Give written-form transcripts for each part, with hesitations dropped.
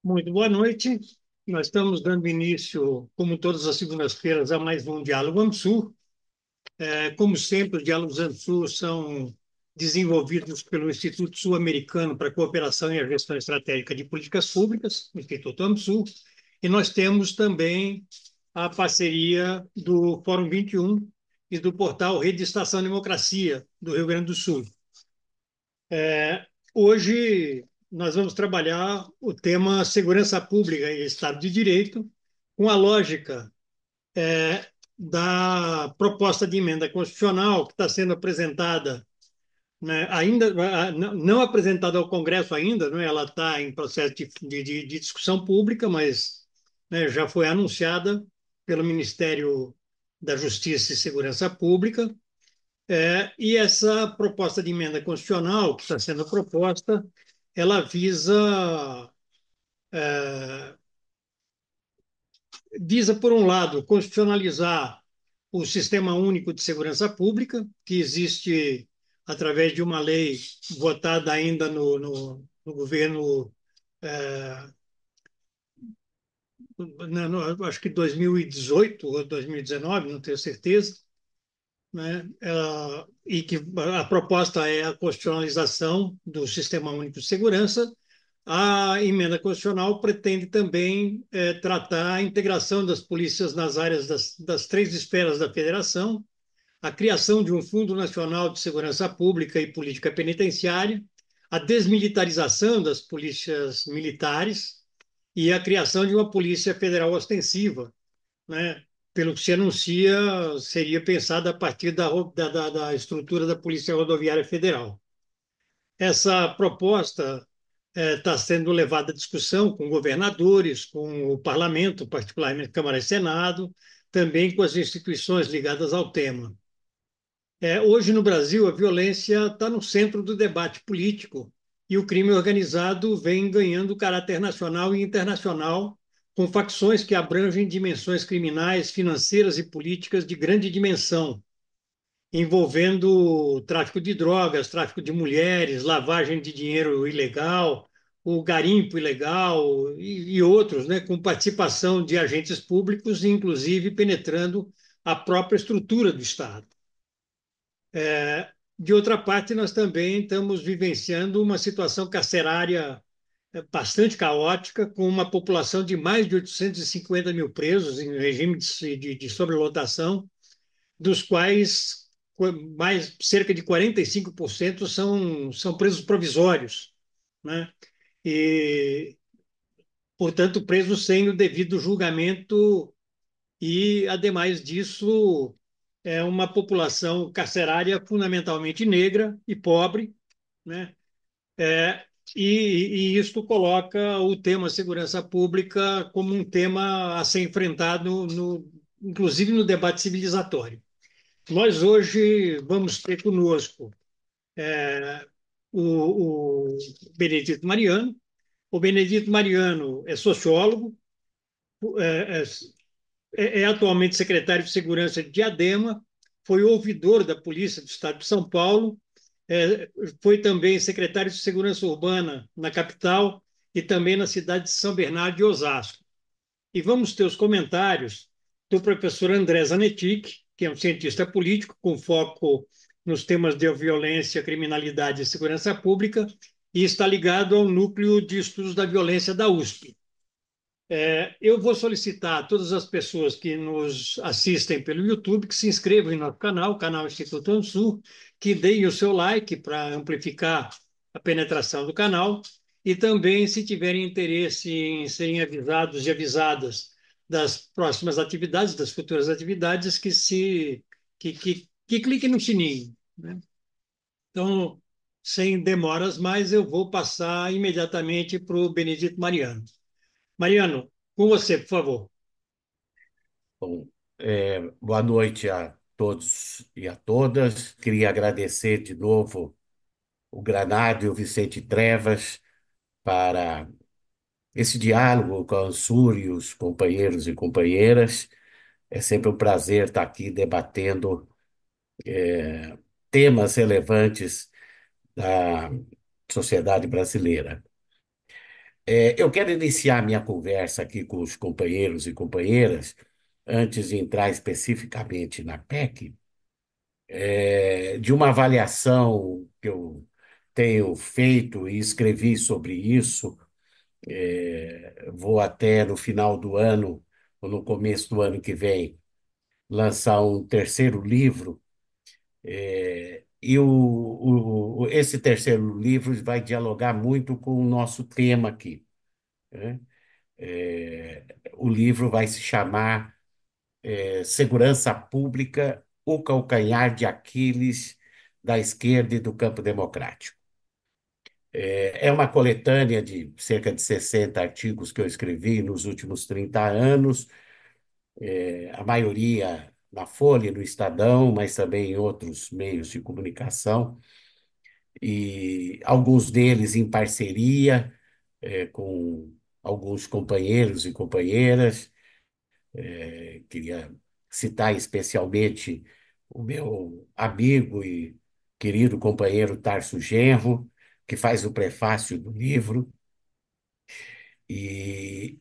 Muito boa noite. Nós estamos dando início, como todas as segundas-feiras, a mais um Diálogo AMSUR. Como sempre, os Diálogos AMSUR são desenvolvidos pelo Instituto Sul-Americano para a Cooperação e a Gestão Estratégica de Políticas Públicas, o Instituto AMSUR, e nós temos também a parceria do Fórum 21 e do portal Rede Estação Democracia, do Rio Grande do Sul. Hoje nós vamos trabalhar o tema segurança pública e Estado de Direito, com a lógica da proposta de emenda constitucional que está sendo apresentada, né, ainda não apresentada ao Congresso ainda, né, ela está em processo de discussão pública, mas né, já foi anunciada pelo Ministério da Justiça e Segurança Pública. E essa proposta de emenda constitucional que está sendo proposta, ela visa, por um lado, constitucionalizar o Sistema Único de Segurança Pública, que existe através de uma lei votada ainda no governo, é, acho que 2018 ou 2019, não tenho certeza, né? E que a proposta é a constitucionalização do Sistema Único de Segurança. A emenda constitucional pretende também tratar a integração das polícias nas áreas das três esferas da federação, a criação de um Fundo Nacional de Segurança Pública e Política Penitenciária, a desmilitarização das polícias militares e a criação de uma Polícia Federal ostensiva, né? Pelo que se anuncia, seria pensada a partir da estrutura da Polícia Rodoviária Federal. Essa proposta está sendo levada à discussão com governadores, com o parlamento, particularmente Câmara e Senado, também com as instituições ligadas ao tema. Hoje, no Brasil, a violência está no centro do debate político e o crime organizado vem ganhando caráter nacional e internacional, com facções que abrangem dimensões criminais, financeiras e políticas de grande dimensão, envolvendo tráfico de drogas, tráfico de mulheres, lavagem de dinheiro ilegal, o garimpo ilegal e outros, né, com participação de agentes públicos, inclusive penetrando a própria estrutura do Estado. De outra parte, nós também estamos vivenciando uma situação carcerária bastante caótica, com uma população de mais de 850 mil presos em regime de sobrelotação, dos quais cerca de 45% são presos provisórios, né? E, portanto, presos sem o devido julgamento e, ademais disso, é uma população carcerária fundamentalmente negra e pobre, né? É, e isto coloca o tema segurança pública como um tema a ser enfrentado, inclusive no debate civilizatório. Nós hoje vamos ter conosco o Benedito Mariano. O Benedito Mariano é sociólogo, é, é atualmente secretário de Segurança de Diadema, foi ouvidor da Polícia do Estado de São Paulo, foi também secretário de Segurança Urbana na capital e também na cidade de São Bernardo de Osasco. E vamos ter os comentários do professor André Zanetti, que é um cientista político com foco nos temas de violência, criminalidade e segurança pública, e está ligado ao Núcleo de Estudos da Violência da USP. Eu vou solicitar a todas as pessoas que nos assistem pelo YouTube que se inscrevam em nosso canal, o canal Instituto ANSUR, que deem o seu like para amplificar a penetração do canal e também, se tiverem interesse em serem avisados e avisadas das próximas atividades, das futuras atividades, que cliquem no sininho, né? Então, sem demoras mais, eu vou passar imediatamente para o Benedito Mariano. Mariano, com você, por favor. Bom, boa noite a todos e a todas. Queria agradecer de novo o Granado e o Vicente Trevas para esse diálogo com a Ansur e os companheiros e companheiras. É sempre um prazer estar aqui debatendo temas relevantes da sociedade brasileira. Eu quero iniciar minha conversa aqui com os companheiros e companheiras, antes de entrar especificamente na PEC, de uma avaliação que eu tenho feito e escrevi sobre isso. Vou até no final do ano, ou no começo do ano que vem, lançar um terceiro livro. Esse terceiro livro vai dialogar muito com o nosso tema aqui, né? O livro vai se chamar Segurança Pública, o calcanhar de Aquiles da esquerda e do campo democrático. É uma coletânea de cerca de 60 artigos que eu escrevi nos últimos 30 anos, a maioria na Folha, no Estadão, mas também em outros meios de comunicação, e alguns deles em parceria, com alguns companheiros e companheiras. Queria citar especialmente o meu amigo e querido companheiro Tarso Genro, que faz o prefácio do livro, e,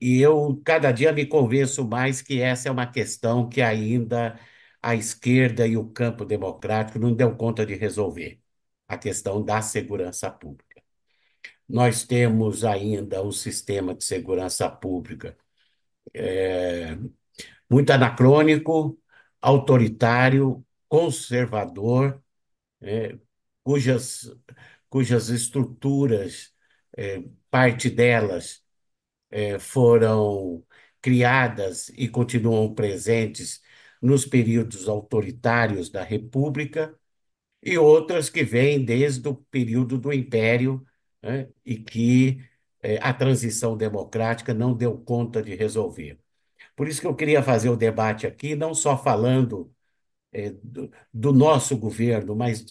e eu cada dia me convenço mais que essa é uma questão que ainda a esquerda e o campo democrático não deu conta de resolver, a questão da segurança pública. Nós temos ainda um sistema de segurança pública muito anacrônico, autoritário, conservador, né, cujas, cujas estruturas, parte delas, foram criadas e continuam presentes nos períodos autoritários da República, e outras que vêm desde o período do Império, né, e que a transição democrática não deu conta de resolver. Por isso que eu queria fazer o debate aqui, não só falando do nosso governo, mas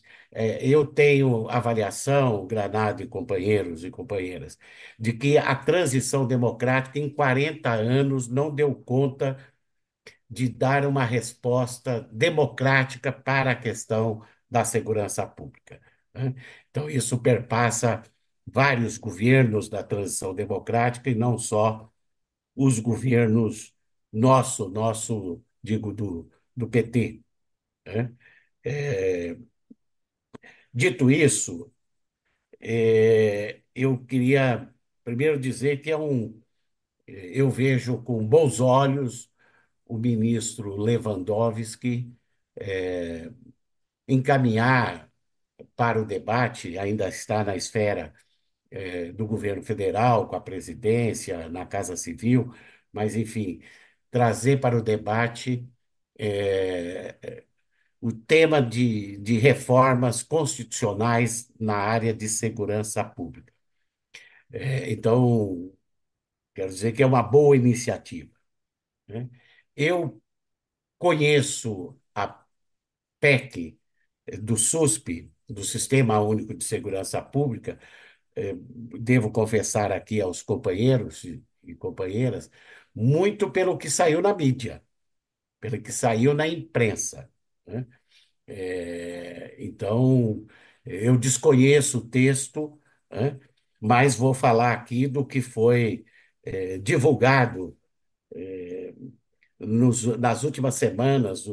eu tenho avaliação, Granado e companheiros e companheiras, de que a transição democrática em 40 anos não deu conta de dar uma resposta democrática para a questão da segurança pública, né? Então, isso perpassa vários governos da transição democrática e não só os governos digo, do PT, né? É, Dito isso, eu queria primeiro dizer que eu vejo com bons olhos o ministro Lewandowski encaminhar para o debate, ainda está na esfera do governo federal, com a presidência, na Casa Civil, mas, enfim, trazer para o debate o tema de reformas constitucionais na área de segurança pública. Então, quero dizer que é uma boa iniciativa, né? Eu conheço a PEC do SUSP, do Sistema Único de Segurança Pública, devo confessar aqui aos companheiros e companheiras, muito pelo que saiu na mídia, pelo que saiu na imprensa, né? Então, eu desconheço o texto, né, mas vou falar aqui do que foi divulgado nas últimas semanas,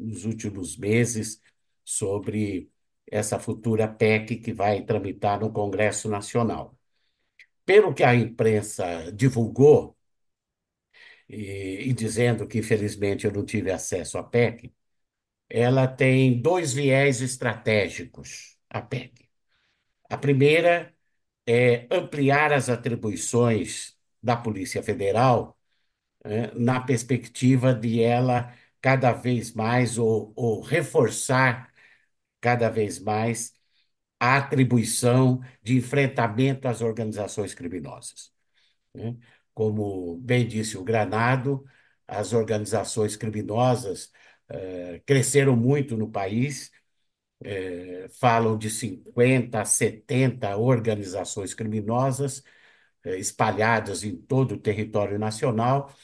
nos últimos meses, sobre essa futura PEC que vai tramitar no Congresso Nacional. Pelo que a imprensa divulgou, e dizendo que, infelizmente, eu não tive acesso à PEC, ela tem dois viés estratégicos, a PEC. A primeira é ampliar as atribuições da Polícia Federal, na perspectiva de ela cada vez mais, ou reforçar cada vez mais, a atribuição de enfrentamento às organizações criminosas, né? Como bem disse o Granado, as organizações criminosas cresceram muito no país, falam de 50 a 70 organizações criminosas espalhadas em todo o território nacional,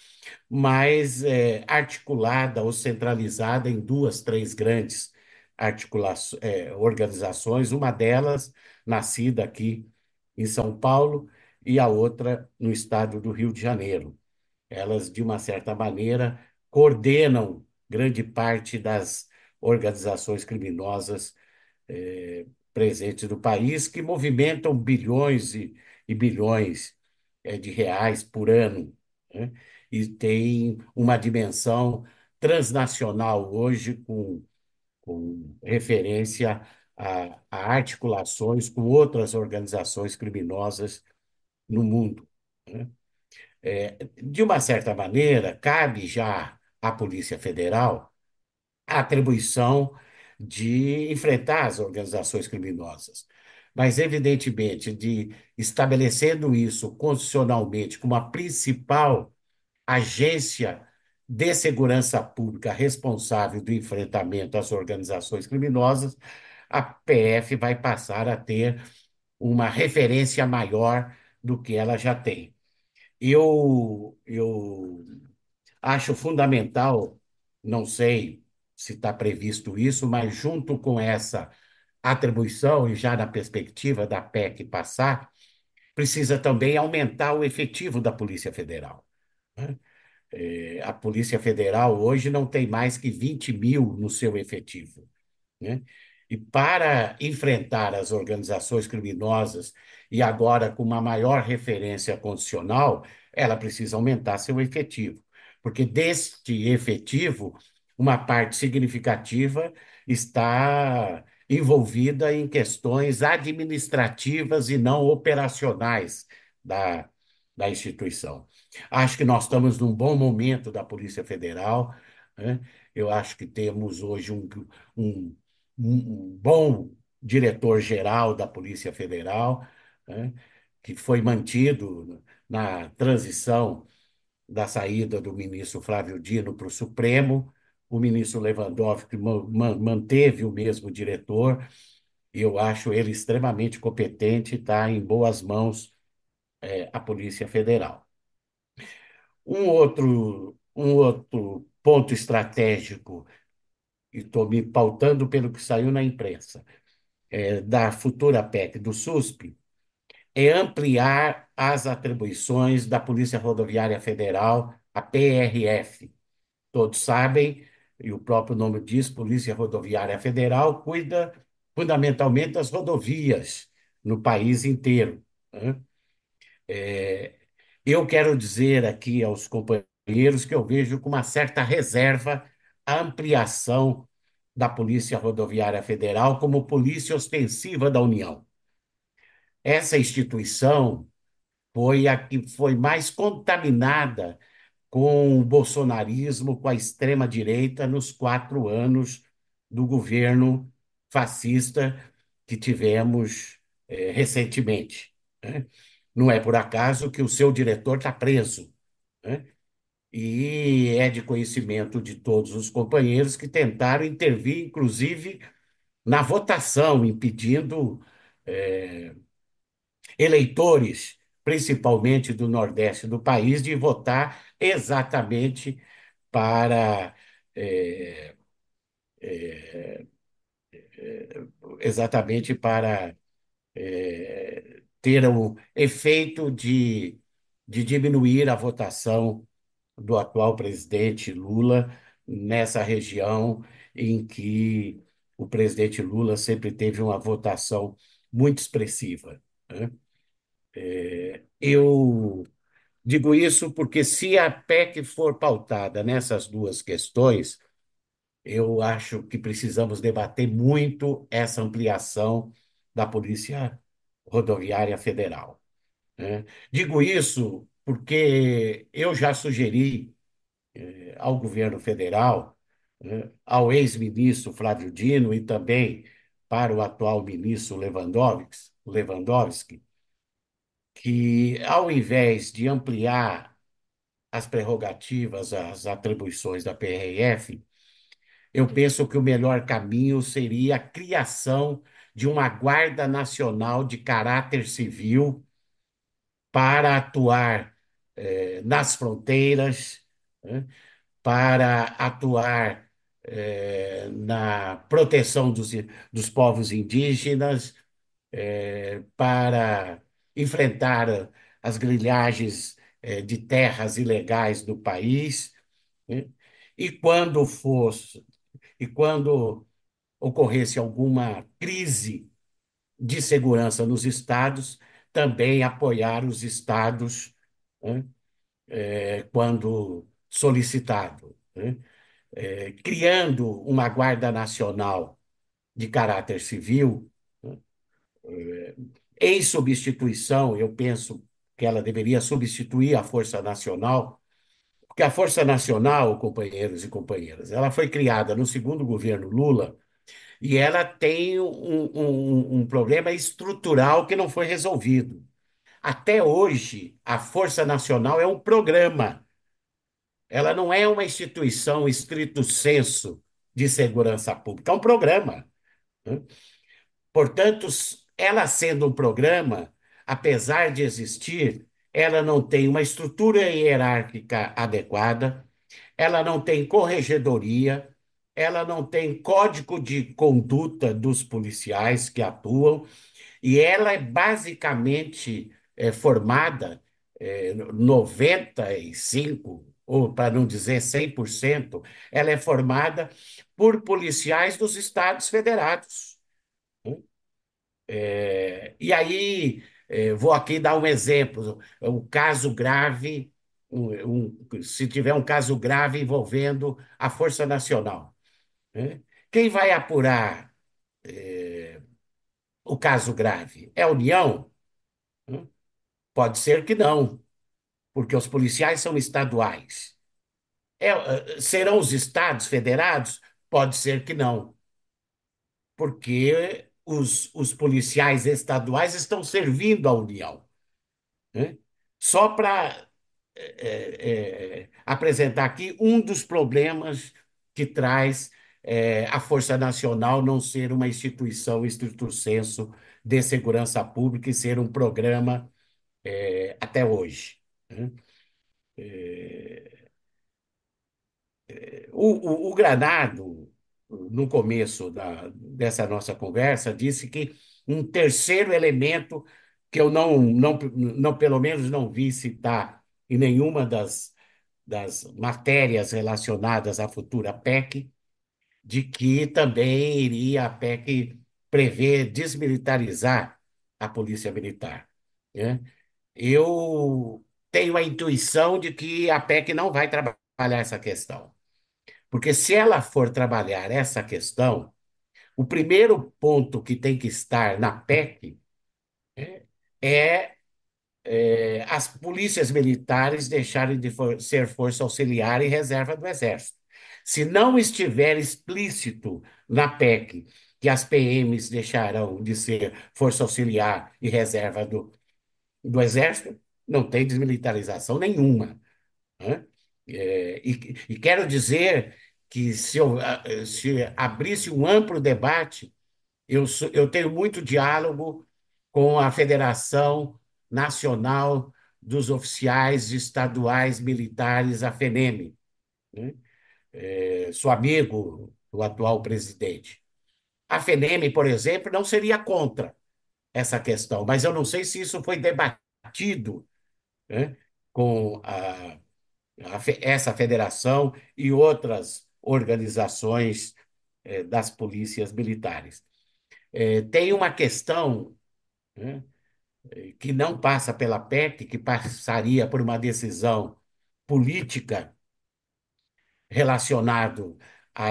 mas articulada ou centralizada em duas, três grandes organizações, uma delas nascida aqui em São Paulo e a outra no estado do Rio de Janeiro. Elas, de uma certa maneira, coordenam grande parte das organizações criminosas presentes no país, que movimentam bilhões e bilhões de reais por ano, né? E tem uma dimensão transnacional hoje, com referência a articulações com outras organizações criminosas no mundo, né? De uma certa maneira, cabe já à Polícia Federal a atribuição de enfrentar as organizações criminosas. Mas, evidentemente, de estabelecendo isso constitucionalmente como a principal agência de segurança pública responsável do enfrentamento às organizações criminosas, a PF vai passar a ter uma referência maior do que ela já tem. Eu acho fundamental, não sei se está previsto isso, mas junto com essa atribuição, e já na perspectiva da PEC passar, precisa também aumentar o efetivo da Polícia Federal, né? A Polícia Federal hoje não tem mais que 20 mil no seu efetivo, né? E para enfrentar as organizações criminosas, e agora com uma maior referência condicional, ela precisa aumentar seu efetivo, porque deste efetivo, uma parte significativa está envolvida em questões administrativas e não operacionais da, da instituição. Acho que nós estamos num bom momento da Polícia Federal, né? Eu acho que temos hoje um, um bom diretor-geral da Polícia Federal, né, que foi mantido na transição da saída do ministro Flávio Dino para o Supremo. O ministro Lewandowski manteve o mesmo diretor, e eu acho ele extremamente competente e está em boas mãos, a Polícia Federal. Um outro ponto estratégico, e estou me pautando pelo que saiu na imprensa, da futura PEC do SUSP, é ampliar as atribuições da Polícia Rodoviária Federal, a PRF. Todos sabem, e o próprio nome diz, Polícia Rodoviária Federal cuida fundamentalmente das rodovias no país inteiro, né? É, eu quero dizer aqui aos companheiros que eu vejo com uma certa reserva a ampliação da Polícia Rodoviária Federal como polícia ostensiva da União. Essa instituição foi a que foi mais contaminada com o bolsonarismo, com a extrema-direita, nos 4 anos do governo fascista que tivemos recentemente, né? Não é por acaso que o seu diretor está preso, né? E é de conhecimento de todos os companheiros que tentaram intervir, inclusive, na votação, impedindo eleitores, principalmente do Nordeste do país, de votar para eh, exatamente para ter o efeito de diminuir a votação do atual presidente Lula nessa região em que o presidente Lula sempre teve uma votação muito expressiva, né? Eu digo isso porque, se a PEC for pautada nessas duas questões, eu acho que precisamos debater muito essa ampliação da Polícia Rodoviária Federal, né? Digo isso porque eu já sugeri ao governo federal, né, ao ex-ministro Flávio Dino e também para o atual ministro Lewandowski, que, ao invés de ampliar as prerrogativas, as atribuições da PRF, eu penso que o melhor caminho seria a criação de uma Guarda Nacional de caráter civil para atuar nas fronteiras, né, para atuar na proteção dos povos indígenas, para enfrentar as grilhagens de terras ilegais do país, né? E quando ocorresse alguma crise de segurança nos estados, também apoiar os estados, né, quando solicitado, né? Criando uma Guarda Nacional de caráter civil, né, em substituição, eu penso que ela deveria substituir a Força Nacional, porque a Força Nacional, companheiros e companheiras, ela foi criada no segundo governo Lula e ela tem um problema estrutural que não foi resolvido. Até hoje, a Força Nacional é um programa, ela não é uma instituição estrito sensu de segurança pública, é um programa, né? Portanto, ela sendo um programa, apesar de existir, ela não tem uma estrutura hierárquica adequada, ela não tem corregedoria, ela não tem código de conduta dos policiais que atuam, e ela é basicamente formada 95, ou para não dizer 100%, ela é formada por policiais dos Estados Federados. E aí, vou aqui dar um exemplo, um caso grave, se tiver um caso grave envolvendo a Força Nacional, né? Quem vai apurar o caso grave? É a União? Né? Pode ser que não, porque os policiais são estaduais. Serão os estados federados? Pode ser que não, porque os policiais estaduais estão servindo à União, né? Só para apresentar aqui um dos problemas que traz a Força Nacional não ser uma instituição estrito sensu de segurança pública e ser um programa até hoje, né? O Granado, no começo dessa nossa conversa, disse que um terceiro elemento que eu não, pelo menos não vi citar em nenhuma das matérias relacionadas à futura PEC, de que também iria a PEC prever desmilitarizar a Polícia Militar, né? Eu tenho a intuição de que a PEC não vai trabalhar essa questão. Porque se ela for trabalhar essa questão, o primeiro ponto que tem que estar na PEC é, as polícias militares deixarem de ser força auxiliar e reserva do Exército. Se não estiver explícito na PEC que as PMs deixarão de ser força auxiliar e reserva do Exército, não tem desmilitarização nenhuma, né? E quero dizer que se abrisse um amplo debate, eu tenho muito diálogo com a Federação Nacional dos Oficiais Estaduais Militares, a FENEME, né? Sou amigo do atual presidente. A FENEME, por exemplo, não seria contra essa questão, mas eu não sei se isso foi debatido, né, com essa federação e outras organizações das polícias militares. Tem uma questão, né, que não passa pela PEC, que passaria por uma decisão política relacionado a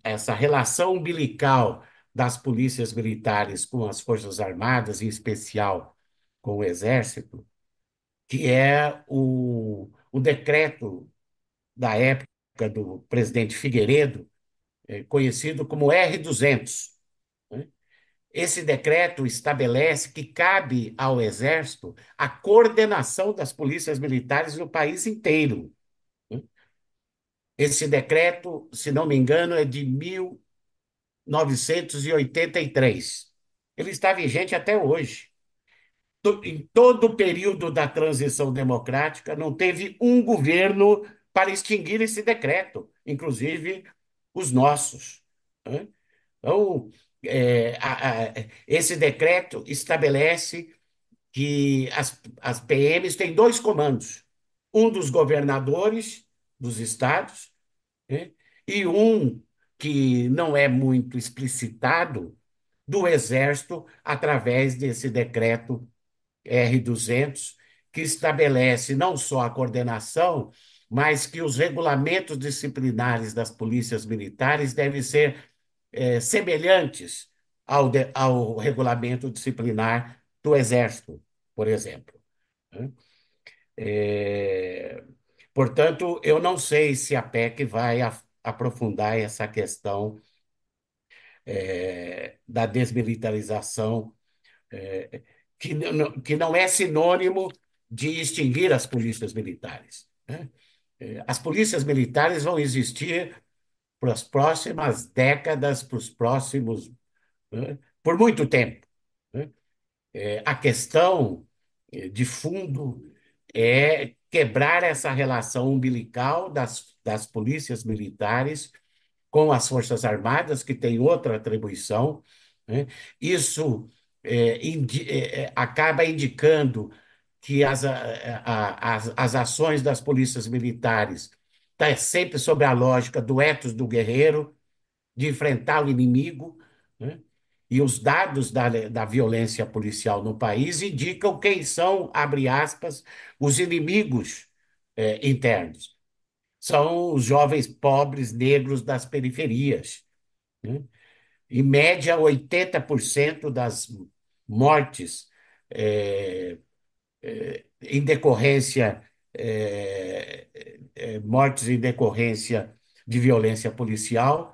essa relação umbilical das polícias militares com as Forças Armadas, em especial com o Exército, que é o decreto da época do presidente Figueiredo, conhecido como R-200, né? Esse decreto estabelece que cabe ao Exército a coordenação das polícias militares no país inteiro, né? Esse decreto, se não me engano, é de 1983. Ele está vigente até hoje. Em todo o período da transição democrática, não teve um governo para extinguir esse decreto, inclusive os nossos, né? Então, esse decreto estabelece que as PMs têm dois comandos: um dos governadores dos estados, né, e um que não é muito explicitado do Exército através desse decreto R200, que estabelece não só a coordenação, mas que os regulamentos disciplinares das polícias militares devem ser semelhantes ao regulamento disciplinar do Exército, por exemplo. Né? É, Portanto, eu não sei se a PEC vai aprofundar essa questão da desmilitarização, é, que não é sinônimo de extinguir as polícias militares. Né? As polícias militares vão existir para as próximas décadas, para os próximos, né, por muito tempo. Né? A questão de fundo é quebrar essa relação umbilical das polícias militares com as Forças Armadas, que tem outra atribuição. Né? Isso acaba indicando que as ações das polícias militares estão sempre sob a lógica do ethos do guerreiro, de enfrentar o inimigo, né? E os dados da violência policial no país indicam quem são, abre aspas, os inimigos internos. São os jovens pobres negros das periferias. Né? Em média, 80% das mortes em decorrência mortes em decorrência de violência policial,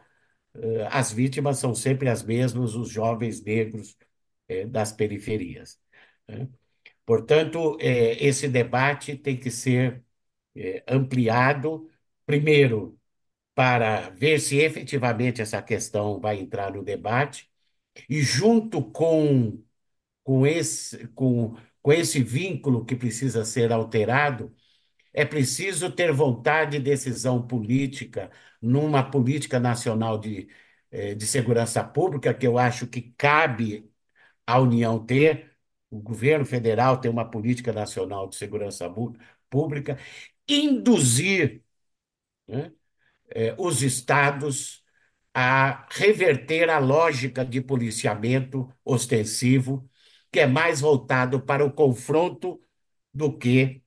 as vítimas são sempre as mesmas, os jovens negros das periferias. Né? Portanto, esse debate tem que ser ampliado, primeiro, para ver se efetivamente essa questão vai entrar no debate, e junto com esse vínculo que precisa ser alterado, é preciso ter vontade e decisão política numa política nacional de segurança pública, que eu acho que cabe à União ter. O governo federal tem uma política nacional de segurança pública, induzir, né, os estados a reverter a lógica de policiamento ostensivo, que é mais voltado para o confronto do que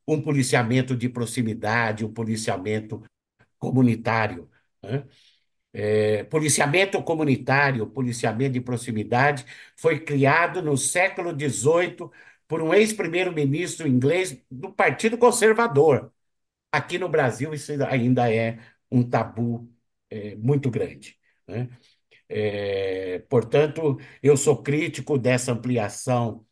um policiamento de proximidade, um policiamento comunitário. Né? Policiamento comunitário, policiamento de proximidade, foi criado no século XVIII por um ex-primeiro-ministro inglês do Partido Conservador. Aqui no Brasil, isso ainda é um tabu muito grande. Né? Portanto, eu sou crítico dessa ampliação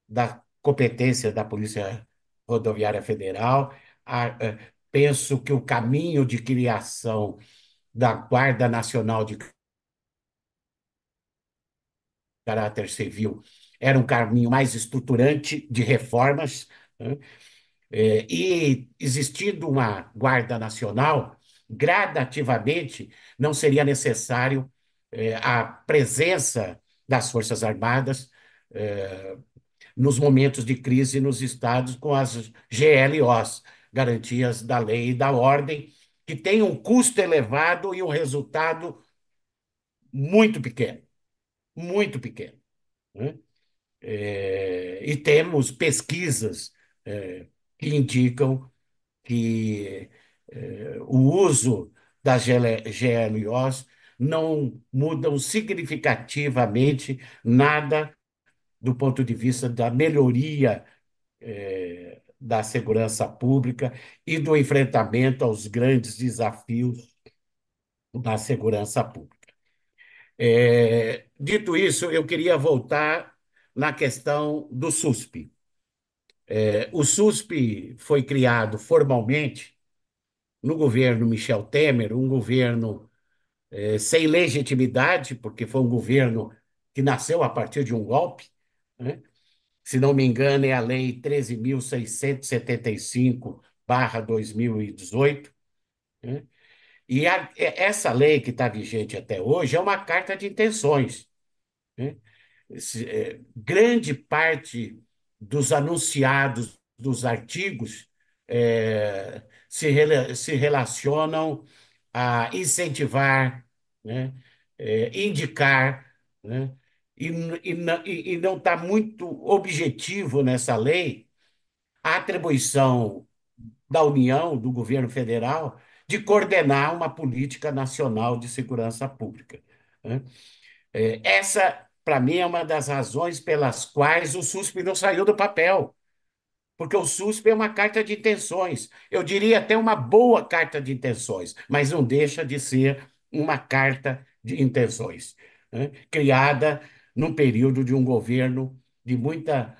da competência da Polícia Rodoviária Federal. Penso que o caminho de criação da Guarda Nacional de Caráter Civil era um caminho mais estruturante de reformas, né? E existindo uma Guarda Nacional, gradativamente não seria necessário a presença das Forças Armadas nos momentos de crise nos estados com as GLOs, Garantias da Lei e da Ordem, que têm um custo elevado e um resultado muito pequeno, muito pequeno. Né? E temos pesquisas que indicam que o uso das GLOs não mudam significativamente nada do ponto de vista da melhoria da segurança pública e do enfrentamento aos grandes desafios da segurança pública. Dito isso, eu queria voltar na questão do SUSP. O SUSP foi criado formalmente no governo Michel Temer, um governo sem legitimidade, porque foi um governo que nasceu a partir de um golpe, né? Se não me engano, é a Lei 13.675/2018. Né? E essa lei que está vigente até hoje é uma carta de intenções. Né? grande parte dos anunciados dos artigos se relacionam a incentivar, né, indicar, né, e, e não está muito objetivo nessa lei a atribuição da União, do governo federal, de coordenar uma política nacional de segurança pública, né? Essa, para mim, é uma das razões pelas quais o SUSP não saiu do papel, porque o SUSP é uma carta de intenções. Eu diria até uma boa carta de intenções, mas não deixa de ser uma carta de intenções, né? Criada num período de um governo de muita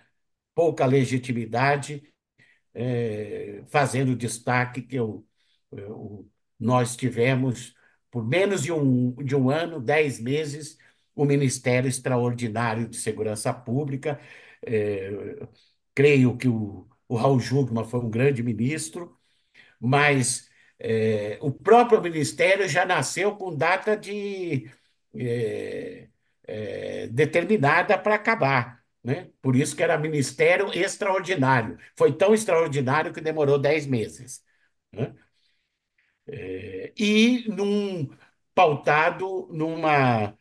pouca legitimidade, fazendo destaque que nós tivemos, por menos de um ano, 10 meses, o Ministério Extraordinário de Segurança Pública. Eh, Creio que o Raul Jungmann foi um grande ministro, mas o próprio Ministério já nasceu com data eh, determinada para acabar, né? Por isso que era Ministério Extraordinário. Foi tão extraordinário que demorou 10 meses, né? E pautado numa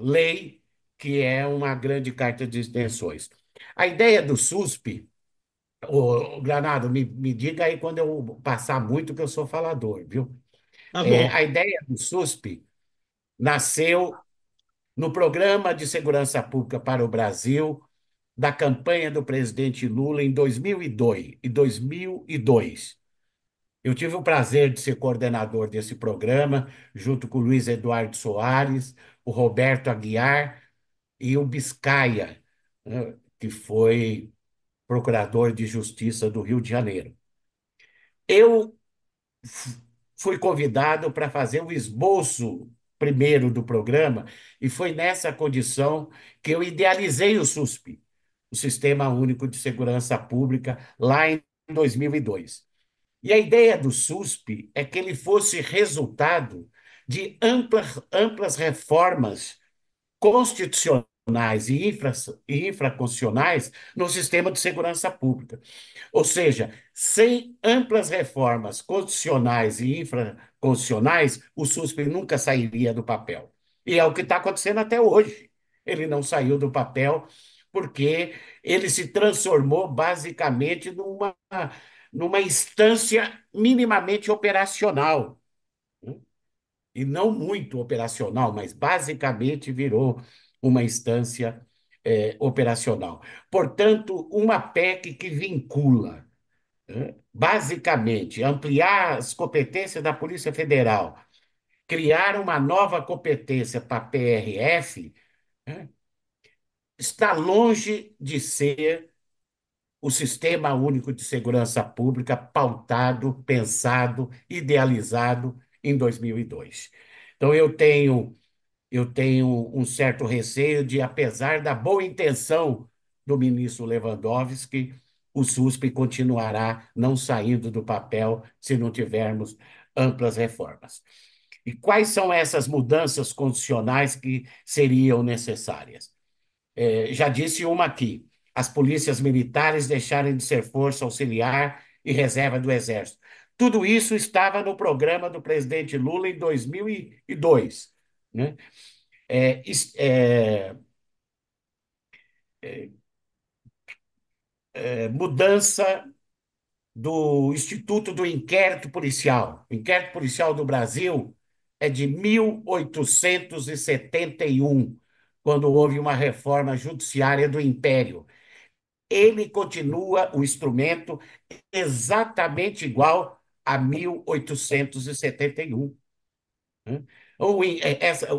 lei que é uma grande carta de intenções. A ideia do SUSP, Granado, me diga aí quando eu passar muito, que eu sou falador, viu? Tá bom. A ideia do SUSP nasceu no Programa de Segurança Pública para o Brasil, da campanha do presidente Lula em 2002. E 2002. Eu tive o prazer de ser coordenador desse programa, junto com o Luiz Eduardo Soares, o Roberto Aguiar e o Biscaia, né, que foi procurador de Justiça do Rio de Janeiro. Eu fui convidado para fazer o esboço primeiro do programa, e foi nessa condição que eu idealizei o SUSP, o Sistema Único de Segurança Pública, lá em 2002. E a ideia do SUSP é que ele fosse resultado de amplas reformas constitucionais e infraconstitucionais no sistema de segurança pública. Ou seja, sem amplas reformas constitucionais e infraconstitucionais, o SUSP nunca sairia do papel. E é o que está acontecendo até hoje. Ele não saiu do papel porque ele se transformou basicamente numa instância minimamente operacional, né? E não muito operacional, mas basicamente virou uma instância operacional. Portanto, uma PEC que vincula, né, basicamente, ampliar as competências da Polícia Federal, criar uma nova competência para a PRF, né, está longe de ser o Sistema Único de Segurança Pública pautado, pensado, idealizado em 2002. Então, eu tenho um certo receio de, apesar da boa intenção do ministro Lewandowski, o SUSP continuará não saindo do papel se não tivermos amplas reformas. E quais são essas mudanças condicionais que seriam necessárias? Já disse uma aqui: as polícias militares deixarem de ser força auxiliar e reserva do Exército. Tudo isso estava no programa do presidente Lula em 2002, né? É, mudança do Instituto do Inquérito Policial. O Inquérito Policial do Brasil é de 1871, quando houve uma reforma judiciária do Império. Ele continua o instrumento exatamente igual a 1871, né? O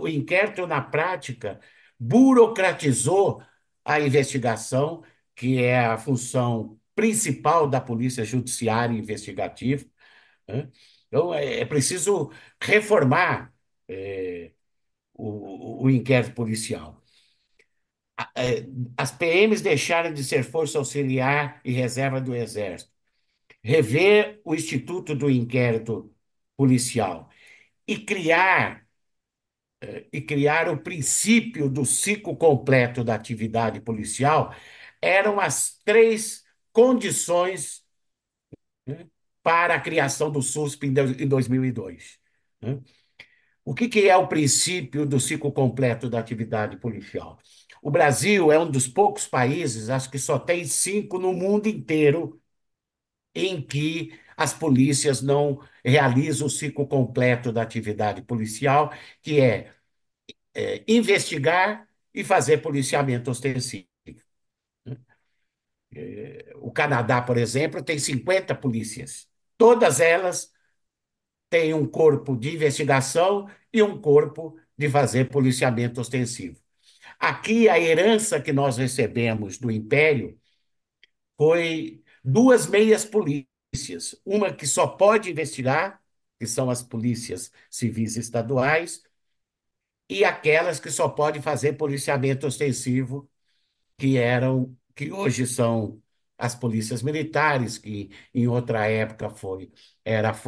inquérito, na prática, burocratizou a investigação, que é a função principal da Polícia Judiciária Investigativa, né? Então, é preciso reformar o inquérito policial. As PMs deixaram de ser força auxiliar e reserva do Exército. Rever o Instituto do Inquérito Policial e criar e criar o princípio do ciclo completo da atividade policial eram as três condições, né, para a criação do SUSP em 2002. Né? O que é o princípio do ciclo completo da atividade policial? O Brasil é um dos poucos países, acho que só tem 5 no mundo inteiro, em que as polícias não realizam o ciclo completo da atividade policial, que é investigar e fazer policiamento ostensivo. O Canadá, por exemplo, tem 50 polícias. Todas elas têm um corpo de investigação e um corpo de fazer policiamento ostensivo. Aqui, a herança que nós recebemos do Império foi duas meias polícias. Uma que só pode investigar, que são as polícias civis estaduais, e aquelas que só podem fazer policiamento ostensivo, que hoje são as polícias militares, que em outra época foi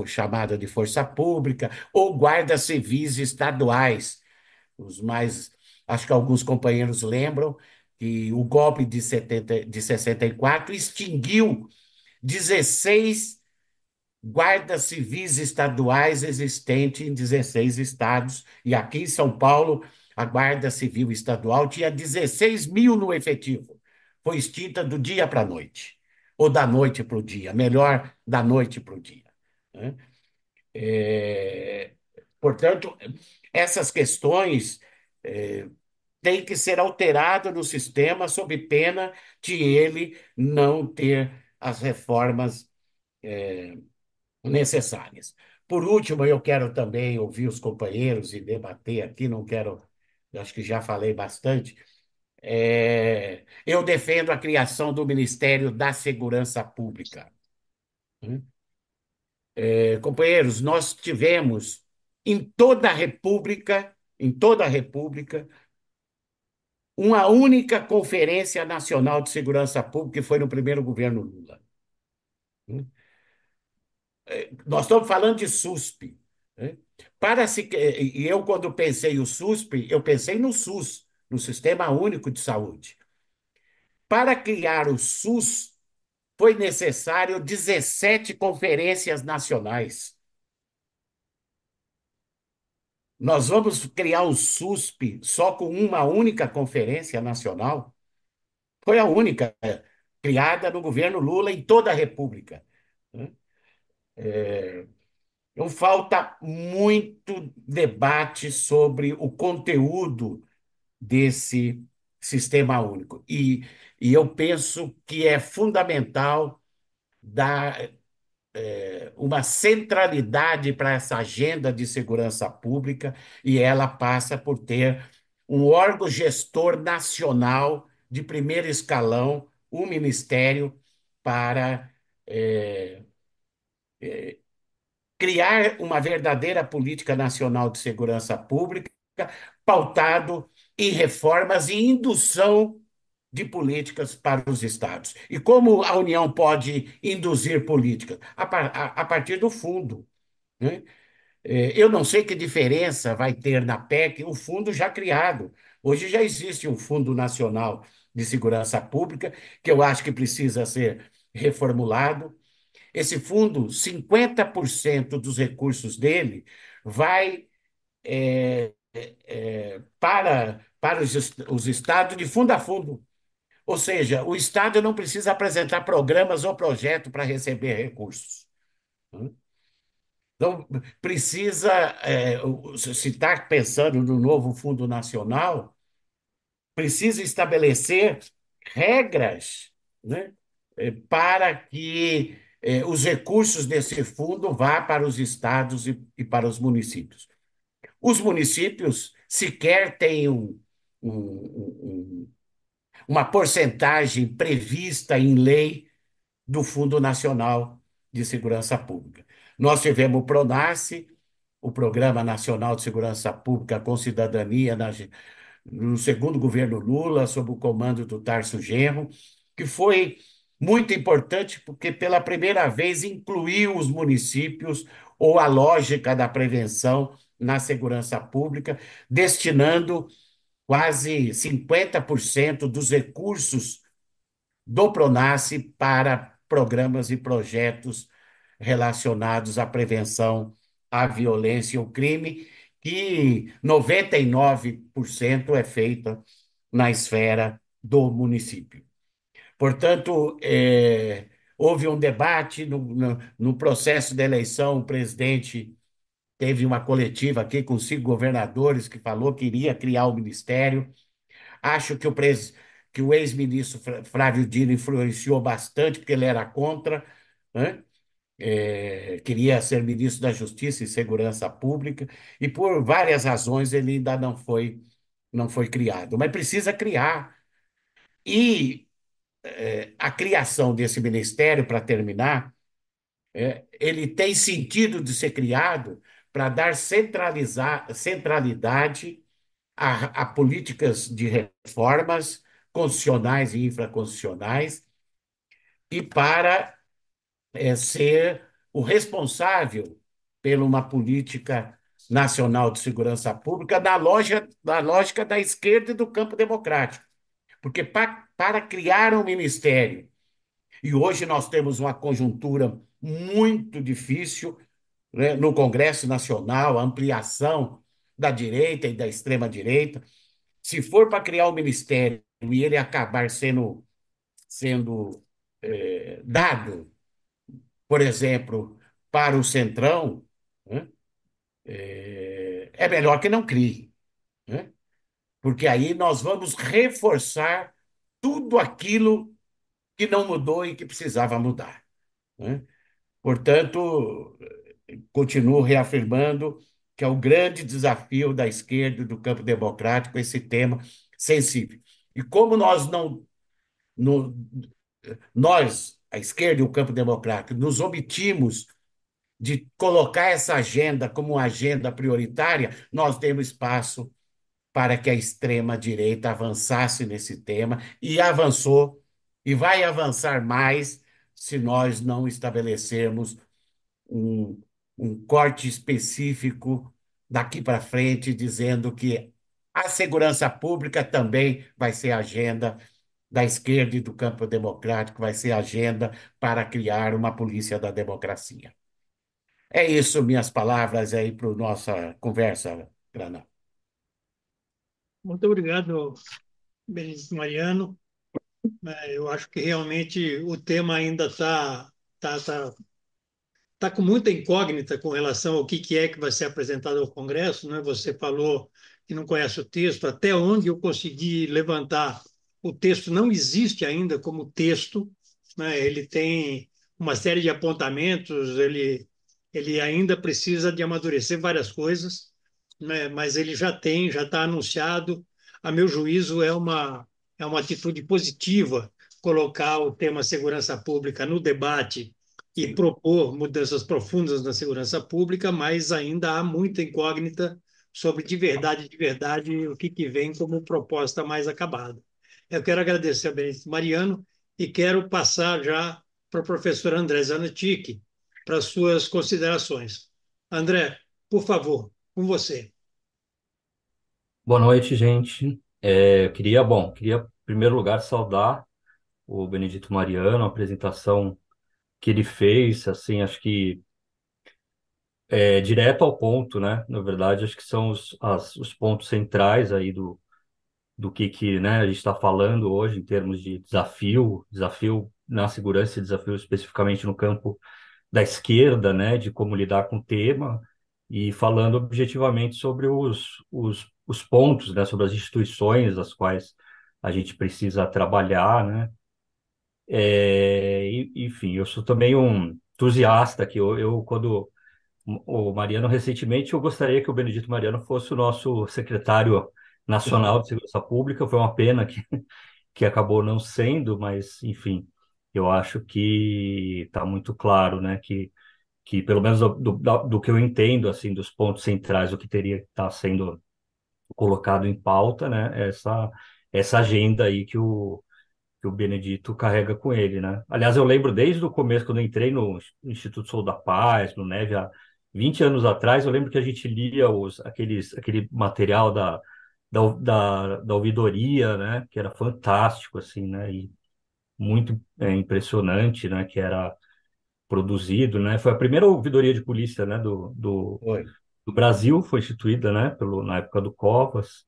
chamada de força pública, ou guardas civis estaduais. Os mais, acho que alguns companheiros lembram que o golpe de 64 extinguiu 16 guardas civis estaduais existentes em 16 estados, e aqui em São Paulo, a Guarda Civil Estadual tinha 16 mil no efetivo. Foi extinta do dia para a noite, ou da noite para o dia, melhor, da noite para o dia. Né? É, Portanto, essas questões têm que ser alteradas no sistema sob pena de ele não ter as reformas necessárias. Por último, eu quero também ouvir os companheiros e debater aqui, não quero, acho que já falei bastante. Eu defendo a criação do Ministério da Segurança Pública. Né? Companheiros, nós tivemos em toda a República, uma única Conferência Nacional de Segurança Pública, que foi no primeiro governo Lula. Né? Nós estamos falando de SUSP. Né? E eu, quando pensei o SUSP, eu pensei no SUS, no Sistema Único de Saúde. Para criar o SUS, foi necessário 17 conferências nacionais. Nós vamos criar o SUSP só com uma única conferência nacional? Foi a única criada no governo Lula em toda a República. Né? Então, falta muito debate sobre o conteúdo desse sistema único. E eu penso que é fundamental dar uma centralidade para essa agenda de segurança pública, e ela passa por ter um órgão gestor nacional de primeiro escalão, o Ministério, para criar uma verdadeira política nacional de segurança pública, pautado em reformas e indução de políticas para os estados. E como a União pode induzir políticas? A partir do fundo. Né? Eu não sei que diferença vai ter na PEC o fundo já criado. Hoje já existe um Fundo Nacional de Segurança Pública, que eu acho que precisa ser reformulado. Esse fundo, 50% dos recursos dele vai para os estados de fundo a fundo. Ou seja, o estado não precisa apresentar programas ou projetos para receber recursos. Então, precisa, se está pensando no novo Fundo Nacional, precisa estabelecer regras, né, para que os recursos desse fundo vá para os estados e para os municípios. Os municípios sequer têm uma porcentagem prevista em lei do Fundo Nacional de Segurança Pública. Nós tivemos o PRONASSE, o Programa Nacional de Segurança Pública com Cidadania, no segundo governo Lula, sob o comando do Tarso Genro, que foi muito importante porque pela primeira vez incluiu os municípios ou a lógica da prevenção na segurança pública, destinando quase 50% dos recursos do Pronace para programas e projetos relacionados à prevenção à violência e ao crime, que 99% é feita na esfera do município. Portanto, houve um debate no processo da eleição, o presidente teve uma coletiva aqui com 5 governadores que falou que iria criar o ministério. Acho que o ex-ministro Flávio Dino influenciou bastante, porque ele era contra, né? Queria ser ministro da Justiça e Segurança Pública, e por várias razões ele ainda não foi criado. Mas precisa criar. E a criação desse ministério, para terminar, ele tem sentido de ser criado para dar centralidade a políticas de reformas constitucionais e infraconstitucionais e para ser o responsável por uma política nacional de segurança pública na lógica da esquerda e do campo democrático. Porque para criar um ministério, e hoje nós temos uma conjuntura muito difícil, né, no Congresso Nacional, a ampliação da direita e da extrema-direita. Se for para criar um ministério e ele acabar sendo dado, por exemplo, para o Centrão, né, é melhor que não crie, né? Porque aí nós vamos reforçar tudo aquilo que não mudou e que precisava mudar, né? Portanto, continuo reafirmando que é o grande desafio da esquerda e do campo democrático esse tema sensível. E como no- nós, a esquerda e o campo democrático, nos omitimos de colocar essa agenda como uma agenda prioritária, nós demos espaço para que a extrema-direita avançasse nesse tema e avançou e vai avançar mais se nós não estabelecermos um, um corte específico daqui para frente, dizendo que a segurança pública também vai ser agenda da esquerda e do campo democrático, vai ser agenda para criar uma polícia da democracia. É isso, minhas palavras aí para a nossa conversa, Grana. Muito obrigado, Benedito Mariano. Eu acho que realmente o tema ainda está com muita incógnita com relação ao que é que vai ser apresentado ao Congresso, né? Você falou que não conhece o texto, até onde eu consegui levantar, o texto não existe ainda como texto, né? Ele tem uma série de apontamentos, ele ainda precisa de amadurecer várias coisas, né? Mas ele já está anunciado. A meu juízo, é uma atitude positiva colocar o tema segurança pública no debate e Sim, propor mudanças profundas na segurança pública, mas ainda há muita incógnita sobre de verdade, o que vem como proposta mais acabada. Eu quero agradecer a Benedito Mariano e quero passar já para o professor André Zanetti para suas considerações. André, por favor, com você. Boa noite, gente. Queria, em primeiro lugar, saudar o Benedito Mariano, a apresentação que ele fez, assim, acho que é direto ao ponto, né? Na verdade, acho que são os pontos centrais aí do que, né, a gente está falando hoje em termos de desafio na segurança e desafio especificamente no campo da esquerda, né, de como lidar com o tema, e falando objetivamente sobre os pontos, né, sobre as instituições as quais a gente precisa trabalhar, né. Enfim, eu sou também um entusiasta que quando o Mariano recentemente, eu gostaria que o Benedito Mariano fosse o nosso secretário nacional de segurança pública. Foi uma pena que acabou não sendo, mas enfim, eu acho que está muito claro, né, que pelo menos do que eu entendo, assim, dos pontos centrais, o que teria que estar sendo colocado em pauta, né, essa agenda aí que o Benedito carrega com ele, né? Aliás, eu lembro desde o começo, quando eu entrei no Instituto Sou da Paz, no NEV, 20 anos atrás, eu lembro que a gente lia aquele material da ouvidoria, né? Que era fantástico, assim, né? E muito impressionante, né? Que era produzido, né? Foi a primeira ouvidoria de polícia, né? Foi. Do Brasil, foi instituída, né? Na época do Covas.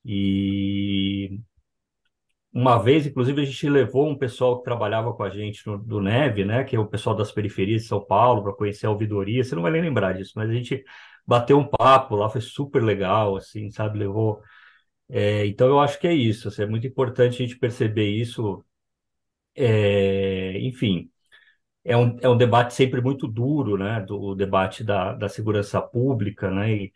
E uma vez, inclusive, a gente levou um pessoal que trabalhava com a gente do Neve, né, que é o pessoal das periferias de São Paulo, para conhecer a ouvidoria. Você não vai nem lembrar disso, mas a gente bateu um papo lá, foi super legal, assim, sabe? Levou. Então, eu acho que é isso. Assim, é muito importante a gente perceber isso. Enfim, é um debate sempre muito duro, né? Do debate da segurança pública, né?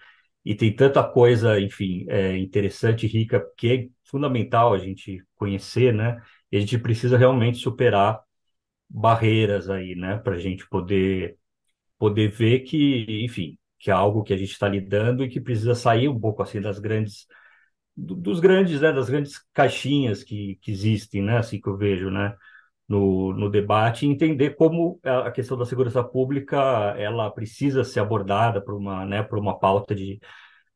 E tem tanta coisa, enfim, interessante e rica que é fundamental a gente conhecer, né? E a gente precisa realmente superar barreiras aí, né? Para a gente poder ver que, enfim, que é algo que a gente está lidando e que precisa sair um pouco assim dos grandes, né? Das grandes caixinhas que existem, né? Assim que eu vejo, né? No debate e entender como a questão da segurança pública ela precisa ser abordada por uma pauta de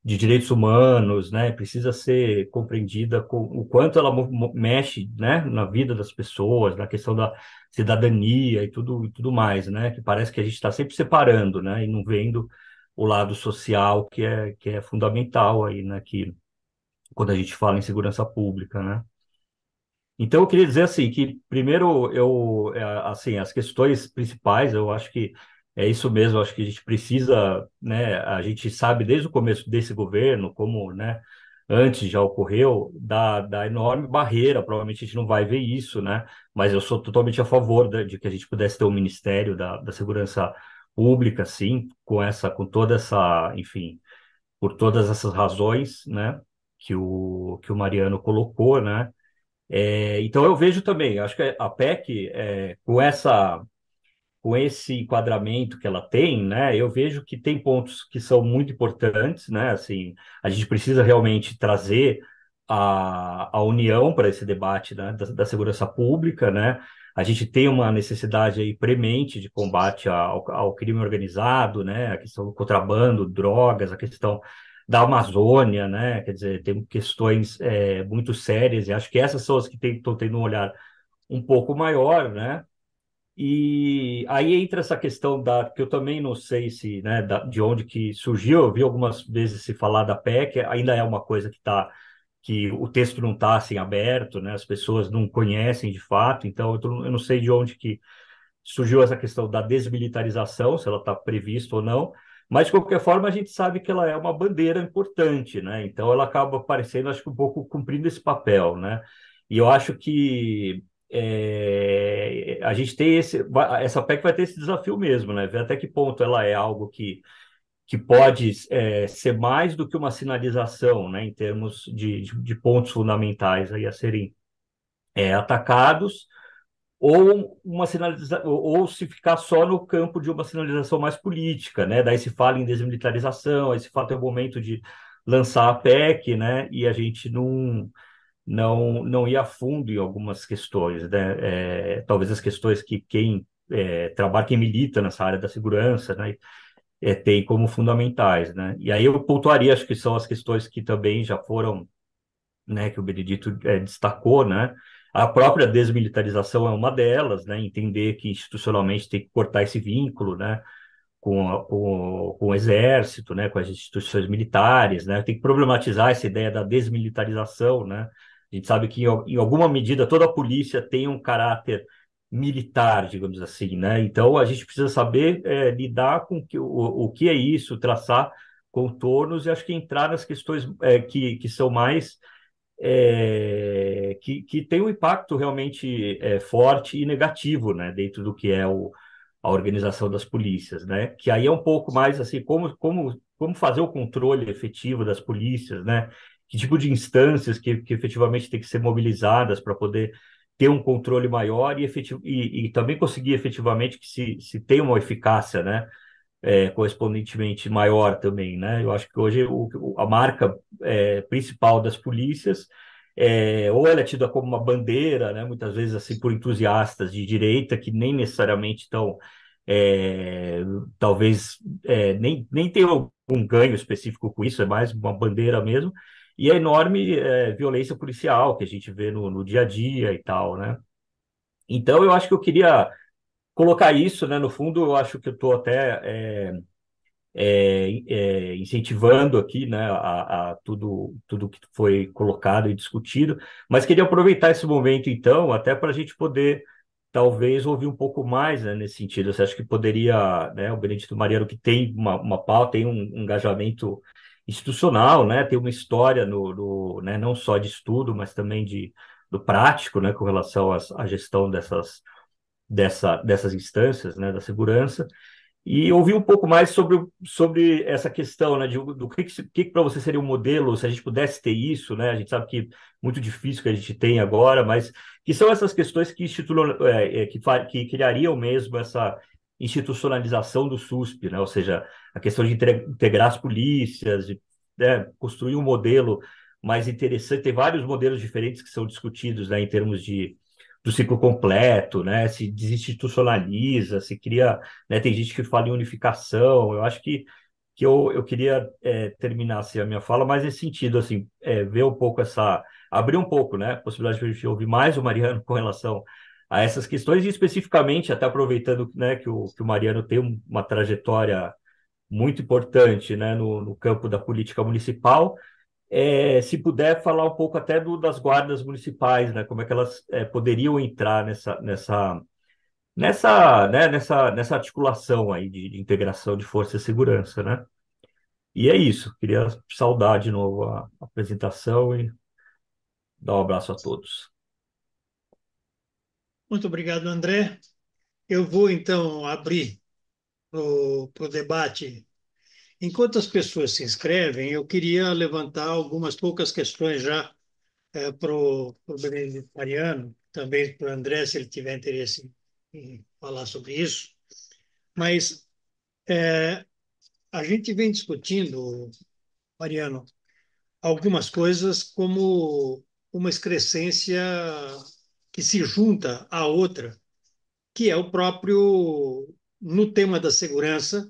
direitos humanos, né? Precisa ser compreendida com o quanto ela mexe, né? Na vida das pessoas, na questão da cidadania e tudo mais, né? Que parece que a gente está sempre separando, né? E não vendo o lado social que é fundamental aí, né? Que quando a gente fala em segurança pública, né? Então, eu queria dizer assim que primeiro assim, as questões principais, eu acho que é isso mesmo, eu acho que a gente precisa, né, a gente sabe desde o começo desse governo, como, né, antes já ocorreu, da enorme barreira, provavelmente a gente não vai ver isso, né, mas eu sou totalmente a favor de que a gente pudesse ter um Ministério da Segurança Pública, sim, com toda essa, enfim, por todas essas razões, né, que o Mariano colocou, né, então eu vejo também, acho que a PEC, com esse enquadramento que ela tem, né, eu vejo que tem pontos que são muito importantes, né, assim, a gente precisa realmente trazer a união para esse debate, né, da segurança pública, né, a gente tem uma necessidade aí premente de combate ao crime organizado, né, a questão do contrabando, drogas, a questão da Amazônia, né, quer dizer, tem questões muito sérias e acho que essas são as que estão tendo um olhar um pouco maior, né, e aí entra essa questão que eu também não sei se, né, de onde que surgiu. Eu vi algumas vezes se falar da PEC, ainda é uma coisa que o texto não está assim aberto, né? As pessoas não conhecem de fato. Então eu não sei de onde que surgiu essa questão da desmilitarização, se ela está prevista ou não. Mas de qualquer forma a gente sabe que ela é uma bandeira importante, né? Então ela acaba aparecendo, acho que um pouco cumprindo esse papel, né? E eu acho que a gente tem essa PEC vai ter esse desafio mesmo, né? Ver até que ponto ela é algo que pode ser mais do que uma sinalização, né? Em termos de pontos fundamentais aí a serem atacados, ou ou se ficar só no campo de uma sinalização mais política, né? Daí se fala em desmilitarização, aí se fala tem o momento de lançar a PEC, né? E a gente não ir a fundo em algumas questões, né? Talvez as questões que quem trabalha, quem milita nessa área da segurança, né? Tem como fundamentais, né? E aí eu pontuaria, acho que são as questões que também já foram, né? Que o Benedito destacou, né? A própria desmilitarização é uma delas, né? Entender que institucionalmente tem que cortar esse vínculo, né? Com o exército, né, com as instituições militares, né, tem que problematizar essa ideia da desmilitarização, né, a gente sabe que em alguma medida toda a polícia tem um caráter militar, digamos assim, né, então a gente precisa saber lidar com o que é isso, traçar contornos e acho que entrar nas questões que são mais que tem um impacto realmente forte e negativo, né, dentro do que é a organização das polícias, né, que aí é um pouco mais assim, como fazer o controle efetivo das polícias, né, que tipo de instâncias que efetivamente tem que ser mobilizadas para poder ter um controle maior e também conseguir efetivamente que se tenha uma eficácia, né, correspondentemente maior também, né? Eu acho que hoje a marca principal das polícias ou ela é tida como uma bandeira, né? Muitas vezes assim por entusiastas de direita que nem necessariamente estão é, talvez nem tenha algum ganho específico com isso, é mais uma bandeira mesmo, e a enorme violência policial que a gente vê no dia a dia e tal, né? Então, eu acho que eu queria colocar isso, né? No fundo, eu acho que eu estou até incentivando aqui, né, a tudo que foi colocado e discutido, mas queria aproveitar esse momento, então, até para a gente poder, talvez, ouvir um pouco mais, né, nesse sentido. Você acha que poderia, né, o Benedito Mariano, que tem uma pauta, tem um engajamento institucional, né, tem uma história né, não só de estudo, mas também do prático, né, com relação à gestão dessas instâncias, né, da segurança, e ouvir um pouco mais sobre essa questão, né, do que para você seria um modelo, se a gente pudesse ter isso, né? A gente sabe que é muito difícil que a gente tem agora, mas que são essas questões que criariam mesmo essa institucionalização do SUSP, né? Ou seja, a questão de integrar as polícias, de, né, construir um modelo mais interessante. Tem vários modelos diferentes que são discutidos, né, em termos do ciclo completo, né? Se desinstitucionaliza, se cria, né? Tem gente que fala em unificação. Eu acho que eu queria terminar assim, a minha fala mais nesse sentido, assim, ver um pouco abrir um pouco, né? A possibilidade de a gente ouvir mais o Mariano com relação a essas questões, e especificamente, até aproveitando, né, que o Mariano tem uma trajetória muito importante, né, no campo da política municipal, se puder falar um pouco até das guardas municipais, né? Como é que elas poderiam entrar nessa articulação aí de integração de força e segurança, né? E é isso. Queria saudar de novo a apresentação e dar um abraço a todos. Muito obrigado, André. Eu vou, então, abrir para o debate. Enquanto as pessoas se inscrevem, eu queria levantar algumas poucas questões já para o Benedito Mariano, também para o André, se ele tiver interesse em falar sobre isso. Mas a gente vem discutindo, Mariano, algumas coisas como uma excrescência que se junta à outra, que é o próprio, no tema da segurança,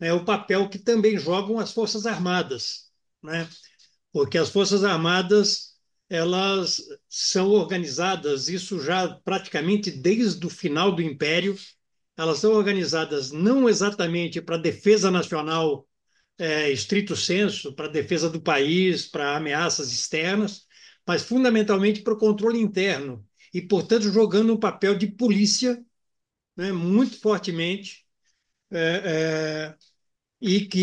né, o papel que também jogam as Forças Armadas, né? Porque as Forças Armadas elas são organizadas, isso já praticamente desde o final do Império, elas são organizadas não exatamente para a defesa nacional estrito sensu, para a defesa do país, para ameaças externas, mas fundamentalmente para o controle interno e, portanto, jogando um papel de polícia, né, muito fortemente, é, e que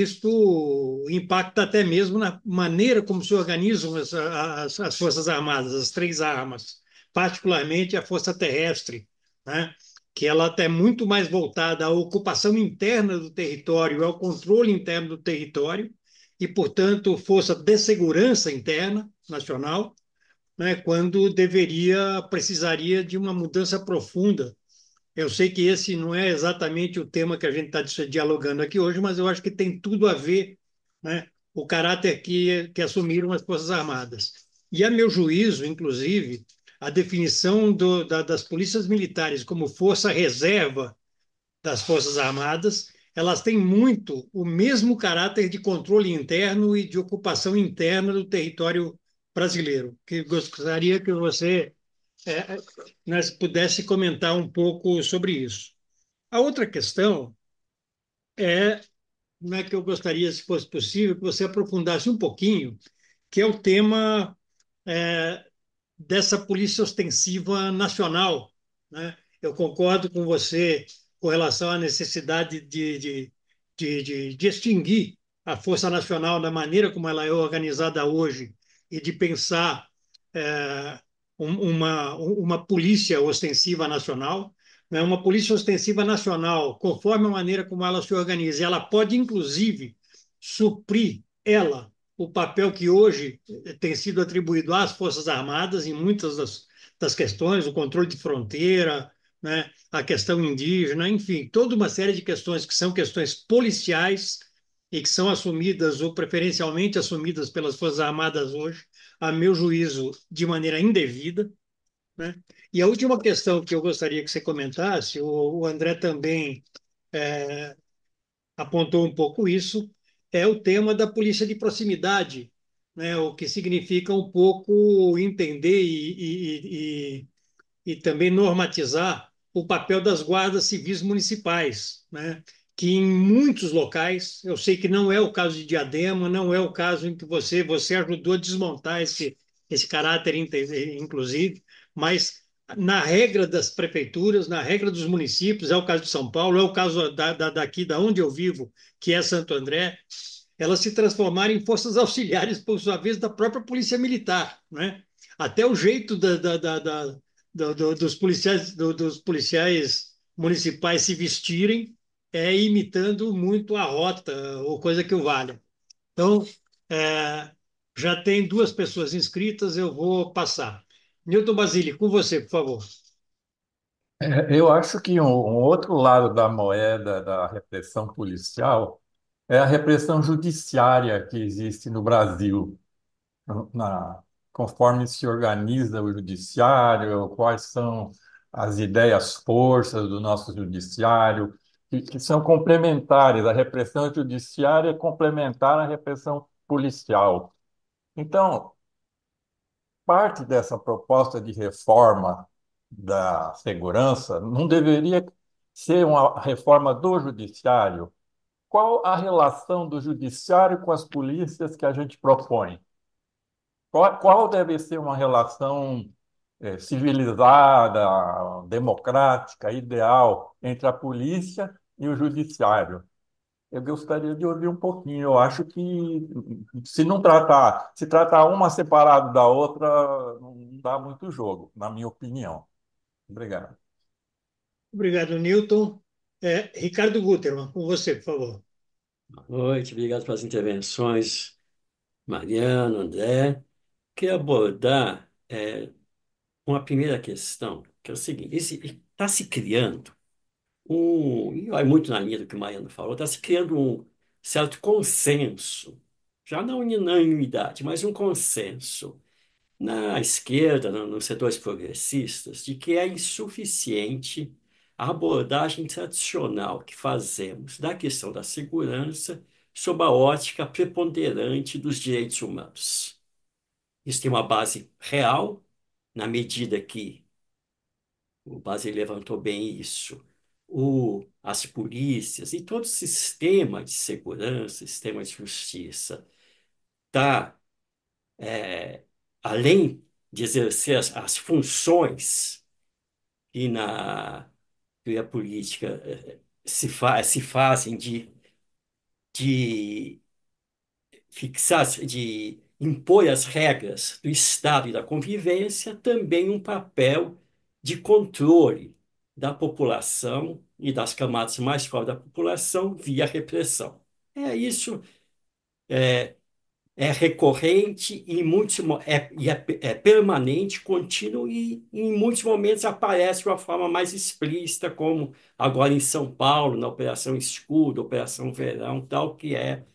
isto impacta até mesmo na maneira como se organizam as Forças Armadas, as três armas, particularmente a Força Terrestre, né? Que ela até é muito mais voltada à ocupação interna do território, ao controle interno do território, e, portanto, força de segurança interna nacional, né? Quando precisaria de uma mudança profunda. Eu sei que esse não é exatamente o tema que a gente está dialogando aqui hoje, mas eu acho que tem tudo a ver, né, o caráter que assumiram as Forças Armadas. E, a meu juízo, inclusive, a definição das polícias militares como força reserva das Forças Armadas, elas têm muito o mesmo caráter de controle interno e de ocupação interna do território brasileiro. Que gostaria que você né, pudesse comentar um pouco sobre isso. A outra questão é, né, que eu gostaria, se fosse possível, que você aprofundasse um pouquinho, que é o tema é, dessa polícia ostensiva nacional, né? Eu concordo com você com relação à necessidade de extinguir a Força Nacional da maneira como ela é organizada hoje e de pensar é, uma polícia ostensiva nacional, né? Uma polícia ostensiva nacional, conforme a maneira como ela se organiza, ela pode, inclusive, suprir o papel que hoje tem sido atribuído às Forças Armadas em muitas das questões, o controle de fronteira, né, a questão indígena, enfim, toda uma série de questões que são questões policiais e que são assumidas ou preferencialmente assumidas pelas Forças Armadas hoje, a meu juízo, de maneira indevida. né? E a última questão que eu gostaria que você comentasse, o André também apontou um pouco isso, é o tema da polícia de proximidade, né? O que significa um pouco entender e também normatizar o papel das guardas civis municipais, né? Que em muitos locais, eu sei que não é o caso de Diadema, não é o caso em que você ajudou a desmontar esse caráter inclusive, mas na regra das prefeituras, na regra dos municípios, é o caso de São Paulo, é o caso daqui, da onde eu vivo, que é Santo André, elas se transformaram em forças auxiliares, por sua vez, da própria polícia militar, né? Até o jeito dos policiais municipais se vestirem é imitando muito a rota, ou coisa que o valha. Então, é, já tem duas pessoas inscritas, eu vou passar. Newton Basílio, com você, por favor. Eu acho que um outro lado da moeda da repressão policial é a repressão judiciária que existe no Brasil. Na, Conforme se organiza o judiciário, quais são as ideias forças do nosso judiciário, que são complementares. A repressão judiciária é complementar à repressão policial. Então, parte dessa proposta de reforma da segurança não deveria ser uma reforma do judiciário? Qual a relação do judiciário com as polícias que a gente propõe? Qual deve ser uma relação civilizada, democrática, ideal entre a polícia e o judiciário? Eu gostaria de ouvir um pouquinho. Eu acho que se tratar uma separado da outra, não dá muito jogo, na minha opinião. Obrigado. Obrigado, Newton. Ricardo Guterman, com você, por favor. Boa noite, obrigado pelas intervenções, Mariano, André. Queria abordar uma primeira questão, que é o seguinte: está se criando e vai muito na linha do que o Mariano falou, está se criando um certo consenso, já não unanimidade, mas um consenso na esquerda, nos setores progressistas, de que é insuficiente a abordagem tradicional que fazemos da questão da segurança sob a ótica preponderante dos direitos humanos. Isso tem uma base real, na medida que o Basel levantou bem isso. As polícias e todo o sistema de segurança, sistema de justiça, está além de exercer as funções que na teoria política se fazem de fixar, de impor as regras do Estado e da convivência, também um papel de controle da população e das camadas mais pobres da população via repressão. Isso é recorrente e é permanente, contínuo e em muitos momentos aparece de uma forma mais explícita, como agora em São Paulo, na Operação Escudo, Operação Verão, tal, que é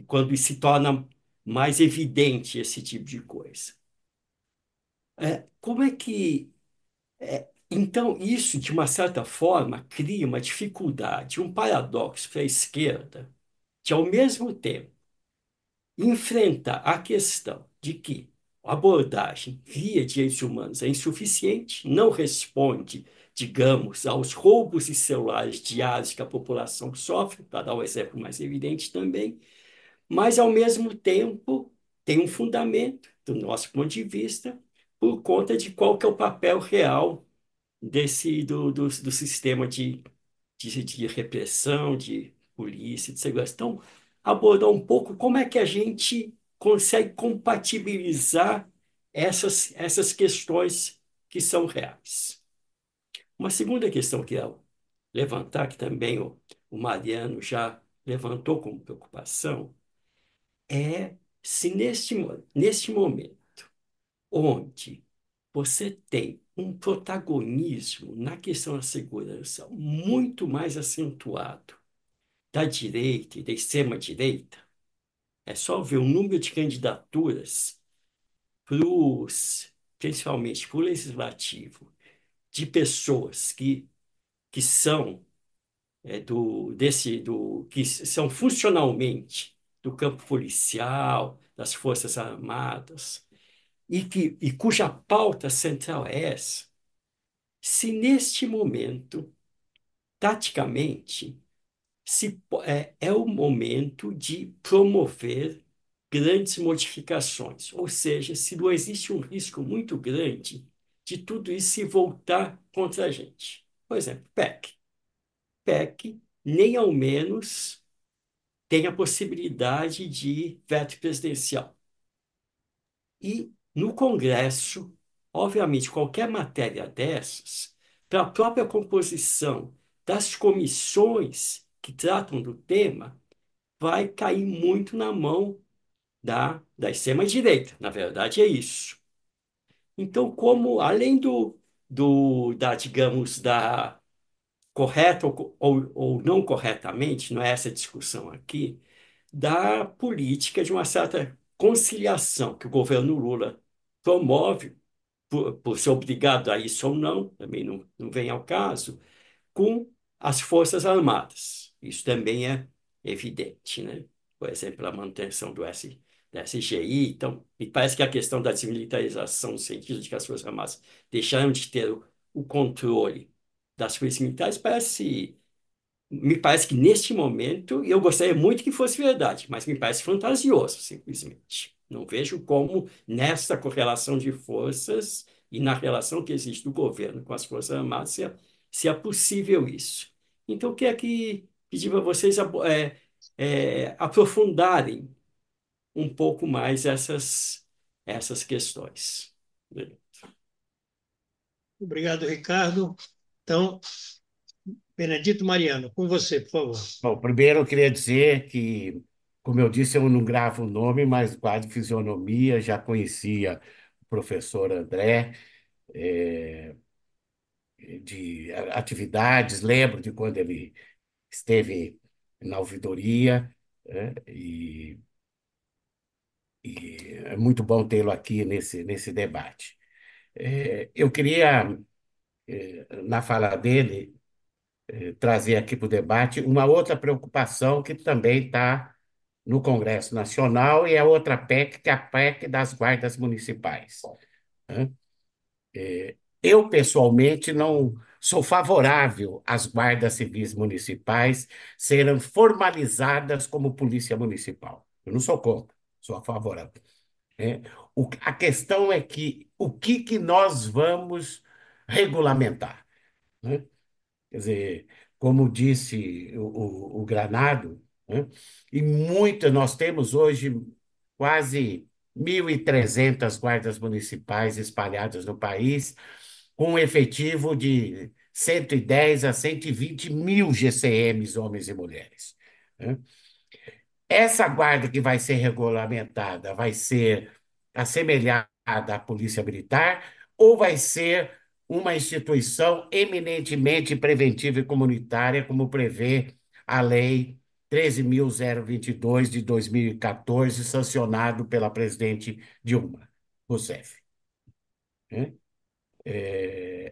quando se torna mais evidente esse tipo de coisa. Como é que... Então, isso, de uma certa forma, cria uma dificuldade, um paradoxo para a esquerda, de, ao mesmo tempo, enfrentar a questão de que a abordagem via direitos humanos é insuficiente, não responde, digamos, aos roubos de celulares diários que a população sofre, para dar um exemplo mais evidente também, mas, ao mesmo tempo, tem um fundamento, do nosso ponto de vista, por conta de qual que é o papel real do sistema de repressão, de polícia, de segurança. Então, abordar um pouco como é que a gente consegue compatibilizar essas questões que são reais. Uma segunda questão que eu levantar, que também o Mariano já levantou como preocupação, é se neste momento, onde você tem um protagonismo na questão da segurança muito mais acentuado da direita e da extrema-direita, é só ver o número de candidaturas principalmente para o legislativo, de pessoas que são que são funcionalmente do campo policial, das Forças Armadas, e cuja pauta central é essa, se neste momento, taticamente, é o momento de promover grandes modificações, ou seja, se não existe um risco muito grande de tudo isso se voltar contra a gente. Por exemplo, PEC. PEC, nem ao menos tem a possibilidade de veto presidencial. E no Congresso, obviamente, qualquer matéria dessas, para a própria composição das comissões que tratam do tema, vai cair muito na mão da extrema-direita. Na verdade, é isso. Então, como além digamos, da correta ou não corretamente, não é essa a discussão aqui, da política de uma certa conciliação que o governo Lula promove, por ser obrigado a isso ou não, também não vem ao caso, com as Forças Armadas. Isso também é evidente, né? Por exemplo, a manutenção da SGI. Então, me parece que a questão da desmilitarização, no sentido de que as Forças Armadas deixaram de ter o controle das polícias militares, me parece que neste momento, eu gostaria muito que fosse verdade, mas me parece fantasioso, simplesmente. Não vejo como, nesta correlação de forças e na relação que existe do governo com as Forças Armadas, se é possível isso. Então, eu queria aqui pedir para vocês aprofundarem um pouco mais essas questões. Obrigado, Ricardo. Então, Benedito Mariano, com você, por favor. Bom, primeiro eu queria dizer que, como eu disse, eu não gravo o nome, mas guardo fisionomia, já conhecia o professor André, eh, de atividades, lembro de quando ele esteve na ouvidoria, e é muito bom tê-lo aqui nesse debate. Eu queria, na fala dele, trazer aqui para o debate uma outra preocupação que também está no Congresso Nacional e é outra PEC, que é a PEC das guardas municipais, né? Eu, pessoalmente, não sou favorável às guardas civis municipais serem formalizadas como polícia municipal. Eu não sou contra, sou favorável. Né? A questão é que o que nós vamos regulamentar, né? Quer dizer, como disse o Granado, né? E muitas, nós temos hoje quase 1.300 guardas municipais espalhadas no país, com um efetivo de 110 a 120 mil GCMs, homens e mulheres, né? Essa guarda que vai ser regulamentada vai ser assemelhada à Polícia Militar ou vai ser uma instituição eminentemente preventiva e comunitária, como prevê a Lei 13.022 de 2014, sancionado pela presidente Dilma Rousseff, né?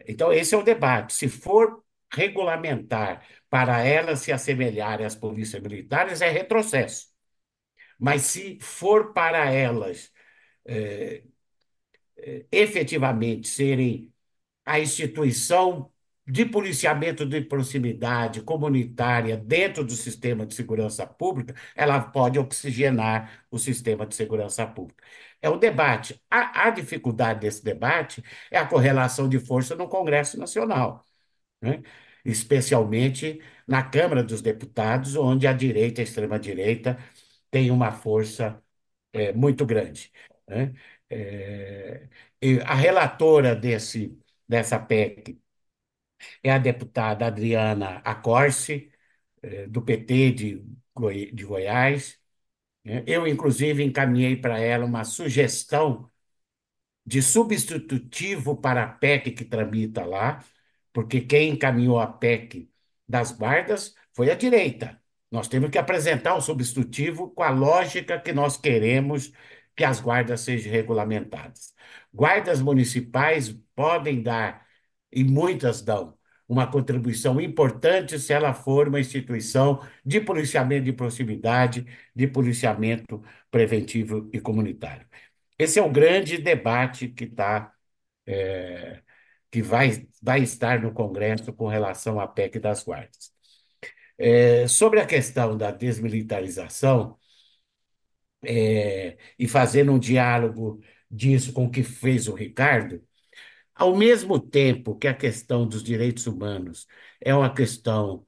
Então, esse é o debate. Se for regulamentar para elas se assemelharem às polícias militares, é retrocesso. Mas se for para elas efetivamente serem a instituição de policiamento de proximidade comunitária dentro do sistema de segurança pública, ela pode oxigenar o sistema de segurança pública. É o debate. A dificuldade desse debate é a correlação de força no Congresso Nacional, né? Especialmente na Câmara dos Deputados, onde a direita, a extrema-direita, tem uma força muito grande, né? E a relatora dessa PEC é a deputada Adriana Accorsi, do PT de Goiás, né? Eu, inclusive, encaminhei para ela uma sugestão de substitutivo para a PEC que tramita lá, porque quem encaminhou a PEC das guardas foi a direita. Nós temos que apresentar o substitutivo com a lógica que nós queremos que as guardas sejam regulamentadas. Guardas municipais podem dar, e muitas dão, uma contribuição importante se ela for uma instituição de policiamento de proximidade, de policiamento preventivo e comunitário. Esse é o grande debate que vai estar no Congresso com relação à PEC das guardas. Sobre a questão da desmilitarização, e fazendo um diálogo disso com o que fez o Ricardo, ao mesmo tempo que a questão dos direitos humanos é uma questão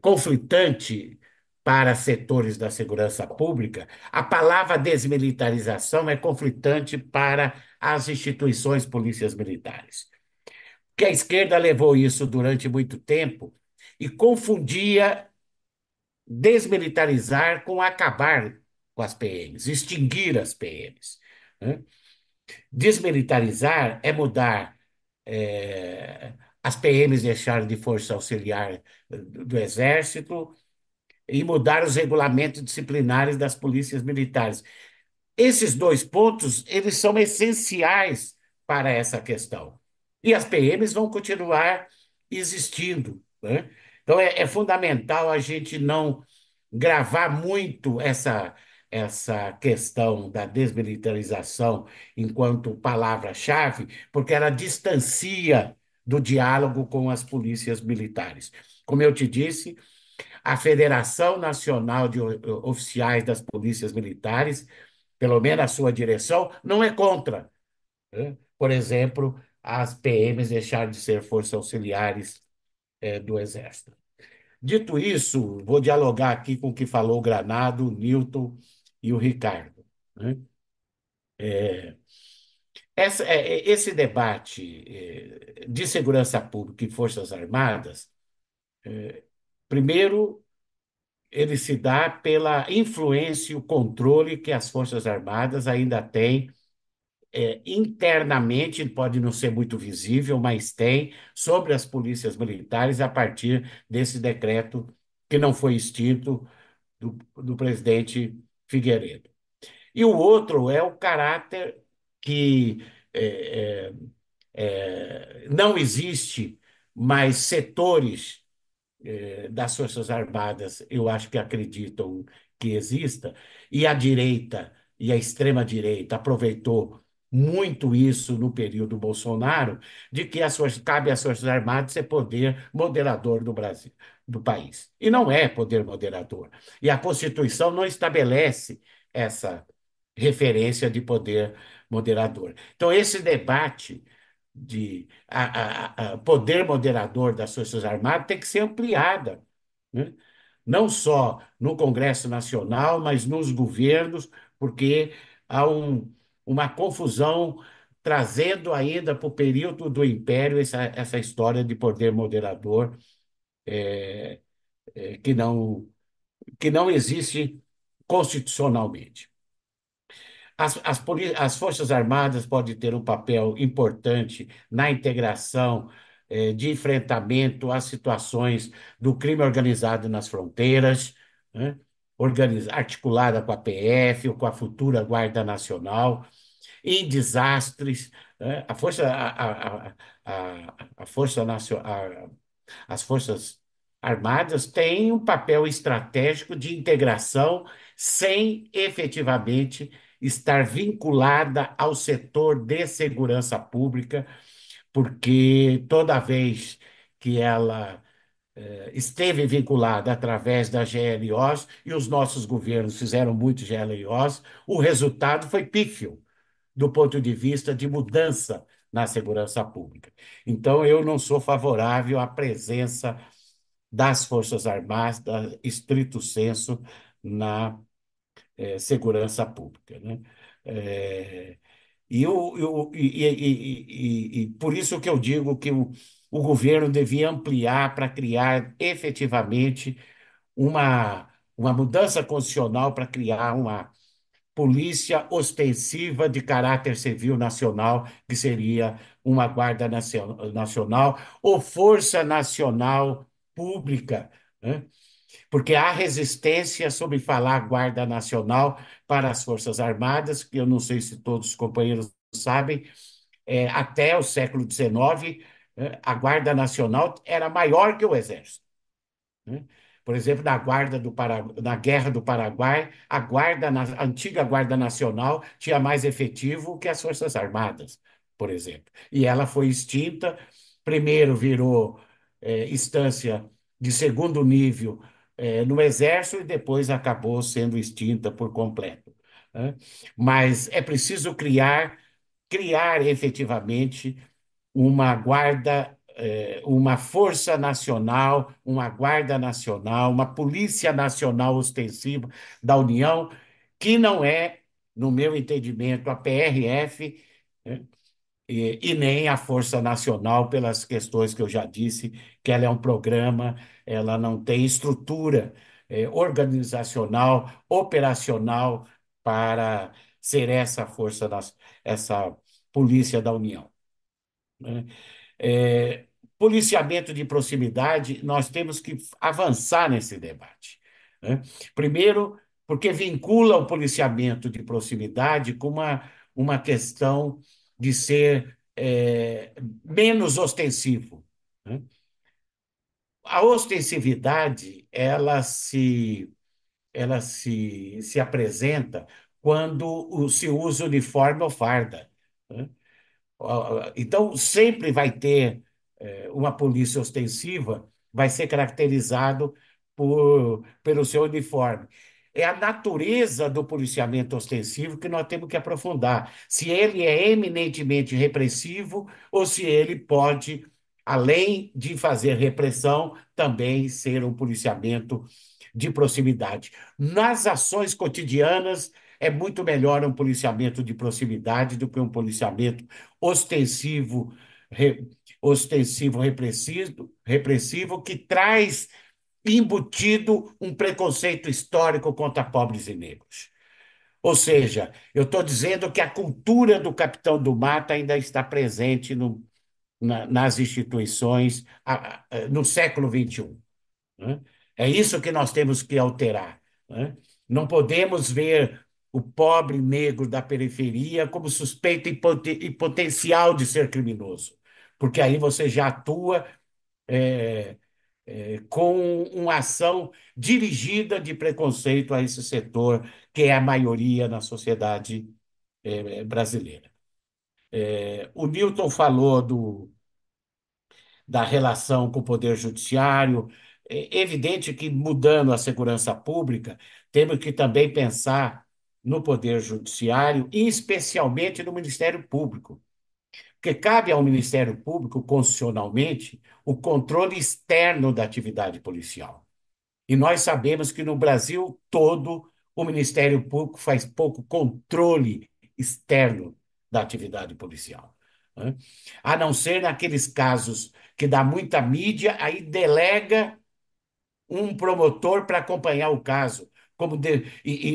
conflitante para setores da segurança pública, a palavra desmilitarização é conflitante para as instituições polícias militares. Que a esquerda levou isso durante muito tempo e confundia desmilitarizar com acabar com as PMs, extinguir as PMs. Né? Desmilitarizar é mudar as PMs deixarem de força auxiliar do Exército e mudar os regulamentos disciplinares das polícias militares. Esses dois pontos, eles são essenciais para essa questão. E as PMs vão continuar existindo, né? Então, é fundamental a gente não gravar muito essa questão da desmilitarização enquanto palavra-chave, porque ela distancia do diálogo com as polícias militares. Como eu te disse, a Federação Nacional de Oficiais das Polícias Militares, pelo menos a sua direção, não é contra, né? Por exemplo, as PMs deixarem de ser forças auxiliares do Exército. Dito isso, vou dialogar aqui com o que falou o Granado, o Newton e o Ricardo, né? Esse debate de segurança pública e Forças Armadas, primeiro, ele se dá pela influência e o controle que as Forças Armadas ainda têm internamente, pode não ser muito visível, mas tem, sobre as polícias militares a partir desse decreto que não foi extinto do presidente Figueiredo. E o outro é o caráter que não existe, mas setores das Forças Armadas, eu acho que acreditam que exista, e a direita e a extrema-direita aproveitou muito isso no período Bolsonaro, de que cabe às Forças Armadas ser poder moderador do Brasil, do país. E não é poder moderador. E a Constituição não estabelece essa referência de poder moderador. Então, esse debate de poder moderador das Forças Armadas tem que ser ampliada, né? Não só no Congresso Nacional, mas nos governos, porque há uma confusão trazendo ainda para o período do Império essa história de poder moderador que não existe constitucionalmente. As Forças Armadas podem ter um papel importante na integração de enfrentamento às situações do crime organizado nas fronteiras, né? Articulada com a PF ou com a futura Guarda Nacional, em desastres, né? A Força Nacional, as Forças Armadas têm um papel estratégico de integração sem efetivamente estar vinculada ao setor de segurança pública, porque toda vez que ela esteve vinculada através da GLOs, e os nossos governos fizeram muito GLOs, o resultado foi pífio do ponto de vista de mudança na segurança pública. Então, eu não sou favorável à presença das Forças Armadas, estrito senso, na segurança pública, né? É, e por isso que eu digo que o governo devia ampliar para criar efetivamente uma mudança constitucional para criar uma polícia ostensiva de caráter civil nacional, que seria uma Guarda Nacional ou Força Nacional Pública, né? porque há resistência sobre falar Guarda Nacional para as Forças Armadas, que eu não sei se todos os companheiros sabem, até o século XIX, a Guarda Nacional era maior que o Exército, né? Por exemplo, na Guerra do Paraguai, a antiga Guarda Nacional tinha mais efetivo que as Forças Armadas, por exemplo. E ela foi extinta, primeiro virou instância de segundo nível no Exército e depois acabou sendo extinta por completo, né? Mas é preciso criar efetivamente uma guarda, uma força nacional, uma guarda nacional, uma polícia nacional ostensiva da União, que não é, no meu entendimento, a PRF, né, e nem a Força Nacional, pelas questões que eu já disse, que ela é um programa, ela não tem estrutura, organizacional, operacional para ser essa essa polícia da União, né? É, policiamento de proximidade, nós temos que avançar nesse debate, né? Primeiro, porque vincula o policiamento de proximidade com uma questão de ser menos ostensivo, né? A ostensividade, se apresenta quando se usa uniforme ou farda, né? Então, sempre vai ter uma polícia ostensiva, vai ser caracterizado pelo seu uniforme. É a natureza do policiamento ostensivo que nós temos que aprofundar. Se ele é eminentemente repressivo ou se ele pode, além de fazer repressão, também ser um policiamento de proximidade. Nas ações cotidianas, é muito melhor um policiamento de proximidade do que um policiamento ostensivo, re, ostensivo repressivo, que traz embutido um preconceito histórico contra pobres e negros. Ou seja, eu estou dizendo que a cultura do capitão do mato ainda está presente nas instituições no século XXI, né? É isso que nós temos que alterar, né? Não podemos ver o pobre negro da periferia como suspeito e potencial de ser criminoso, porque aí você já atua é, com uma ação dirigida de preconceito a esse setor, que é a maioria na sociedade brasileira. O Newton falou da relação com o Poder Judiciário. É evidente que, mudando a segurança pública, temos que também pensar no Poder Judiciário, e especialmente no Ministério Público, porque cabe ao Ministério Público, constitucionalmente, o controle externo da atividade policial. E nós sabemos que no Brasil todo o Ministério Público faz pouco controle externo da atividade policial, né? A não ser naqueles casos que dá muita mídia, aí delega um promotor para acompanhar o caso. E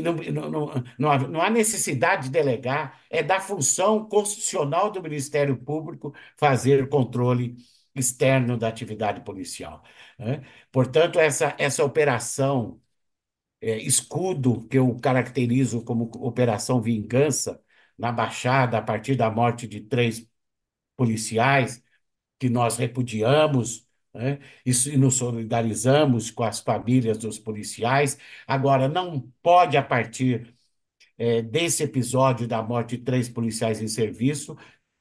não há necessidade de delegar, é da função constitucional do Ministério Público fazer controle externo da atividade policial, né? Portanto, essa operação escudo, que eu caracterizo como Operação Vingança, na Baixada, a partir da morte de 3 policiais, que nós repudiamos, né? Isso, e nos solidarizamos com as famílias dos policiais. Agora, não pode, a partir desse episódio da morte de 3 policiais em serviço,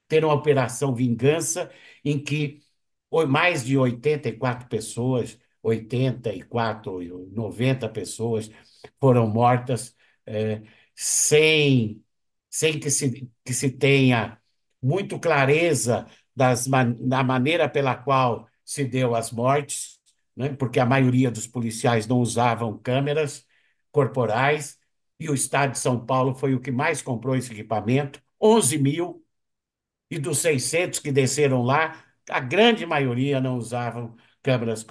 ter uma operação vingança em que mais de 84 pessoas, 84, 90 pessoas foram mortas eh, sem, sem que se tenha muito clareza da maneira pela qual se deu as mortes, né? Porque a maioria dos policiais não usavam câmeras corporais, e o Estado de São Paulo foi o que mais comprou esse equipamento, 11 mil, e dos 600 que desceram lá, a grande maioria não usavam câmeras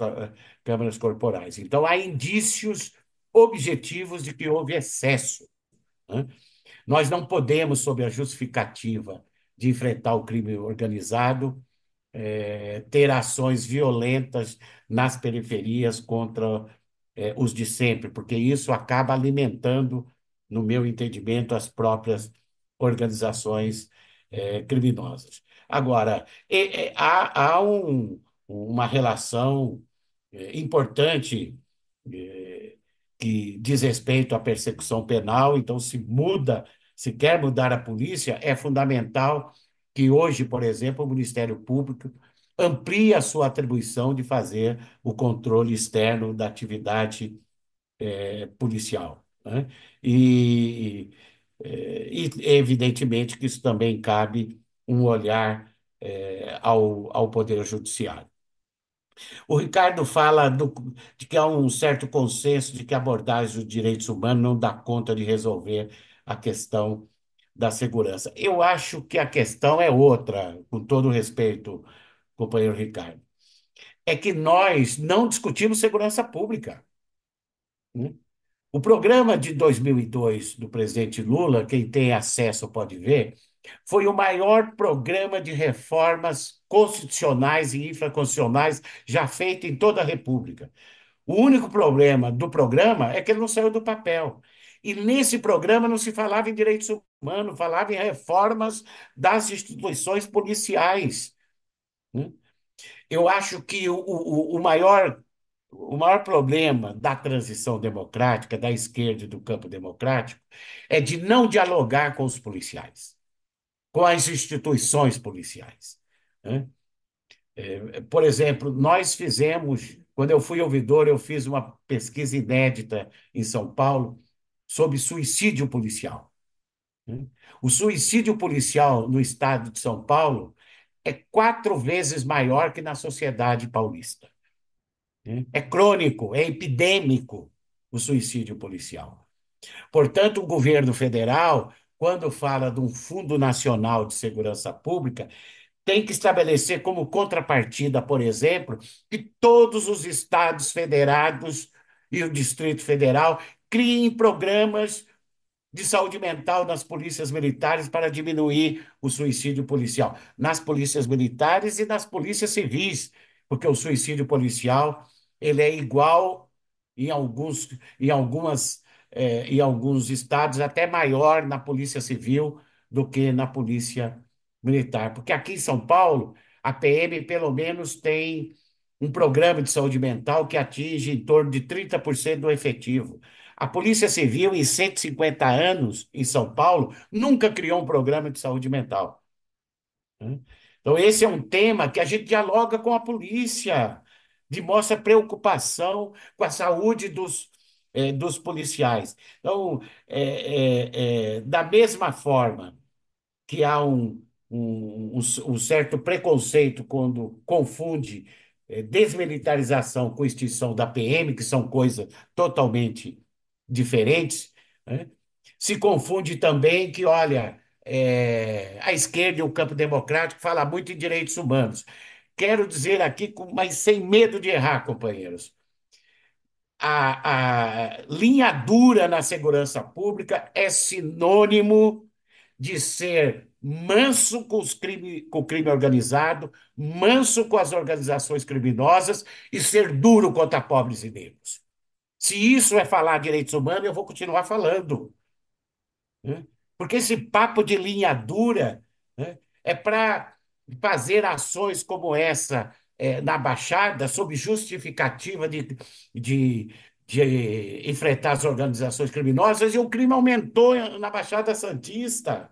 corporais. Então, há indícios objetivos de que houve excesso, né? Nós não podemos, sob a justificativa de enfrentar o crime organizado, ter ações violentas nas periferias contra os de sempre, porque isso acaba alimentando, no meu entendimento, as próprias organizações criminosas. Agora, há uma relação importante eh, que diz respeito à persecução penal, então se quer mudar a polícia, é fundamental que hoje, por exemplo, o Ministério Público amplie a sua atribuição de fazer o controle externo da atividade policial, né? E, e, evidentemente que isso também cabe um olhar ao Poder Judiciário. O Ricardo fala de que há um certo consenso de que a abordagem dos direitos humanos não dá conta de resolver a questão da segurança. Eu acho que a questão é outra, com todo respeito, companheiro Ricardo. É que nós não discutimos segurança pública, né? O programa de 2002 do presidente Lula, quem tem acesso pode ver, foi o maior programa de reformas constitucionais e infraconstitucionais já feito em toda a República. O único problema do programa é que ele não saiu do papel. E nesse programa não se falava em direitos humanos, falava em reformas das instituições policiais, né? Eu acho que o maior problema da transição democrática, da esquerda e do campo democrático, é de não dialogar com os policiais, com as instituições policiais, né? Por exemplo, quando eu fui ouvidor, eu fiz uma pesquisa inédita em São Paulo sobre suicídio policial, né? O suicídio policial no estado de São Paulo é 4 vezes maior que na sociedade paulista, né? É crônico, é epidêmico o suicídio policial. Portanto, o governo federal, quando fala de um Fundo Nacional de Segurança Pública, tem que estabelecer como contrapartida, por exemplo, que todos os estados federados e o Distrito Federal criem programas de saúde mental nas polícias militares para diminuir o suicídio policial, nas polícias militares e nas polícias civis, porque o suicídio policial ele é igual em alguns, em alguns estados até maior na polícia civil do que na polícia militar, porque aqui em São Paulo a PM pelo menos tem um programa de saúde mental que atinge em torno de 30% do efetivo. A Polícia Civil, em 150 anos, em São Paulo, nunca criou um programa de saúde mental, né? Então, esse é um tema que a gente dialoga com a polícia, demonstra preocupação com a saúde dos policiais. Então, da mesma forma que há um certo preconceito quando confunde desmilitarização com extinção da PM, que são coisas totalmente diferentes, né? Se confunde também que, olha, a esquerda e o campo democrático fala muito em direitos humanos. Quero dizer aqui, mas sem medo de errar, companheiros, a linha dura na segurança pública é sinônimo de ser manso com o crime organizado, manso com as organizações criminosas e ser duro contra pobres e negros. Se isso é falar direitos humanos, eu vou continuar falando, né? Porque esse papo de linha dura, né, é para fazer ações como essa na Baixada, sob justificativa de, de enfrentar as organizações criminosas, e o crime aumentou na Baixada Santista.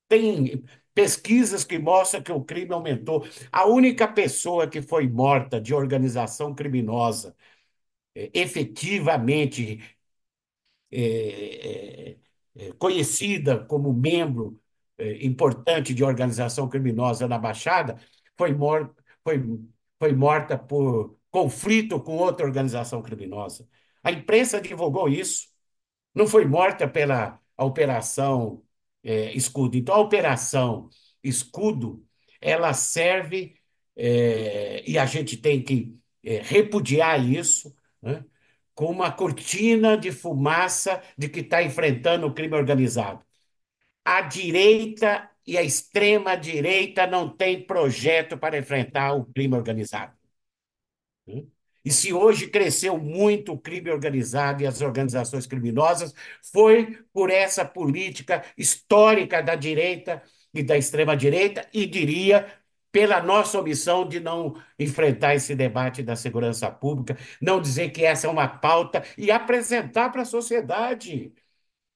Tem pesquisas que mostram que o crime aumentou. A única pessoa que foi morta de organização criminosa, efetivamente é, conhecida como membro importante de organização criminosa na Baixada, foi, foi morta por conflito com outra organização criminosa. A imprensa divulgou isso. Não foi morta pela a Operação Escudo. Então, a Operação Escudo, ela serve, e a gente tem que repudiar isso, né, com uma cortina de fumaça de que está enfrentando o crime organizado. A direita e a extrema-direita não têm projeto para enfrentar o crime organizado, né? E se hoje cresceu muito o crime organizado e as organizações criminosas, foi por essa política histórica da direita e da extrema-direita, e diria pela nossa omissão de não enfrentar esse debate da segurança pública, não dizer que essa é uma pauta e apresentar para a sociedade,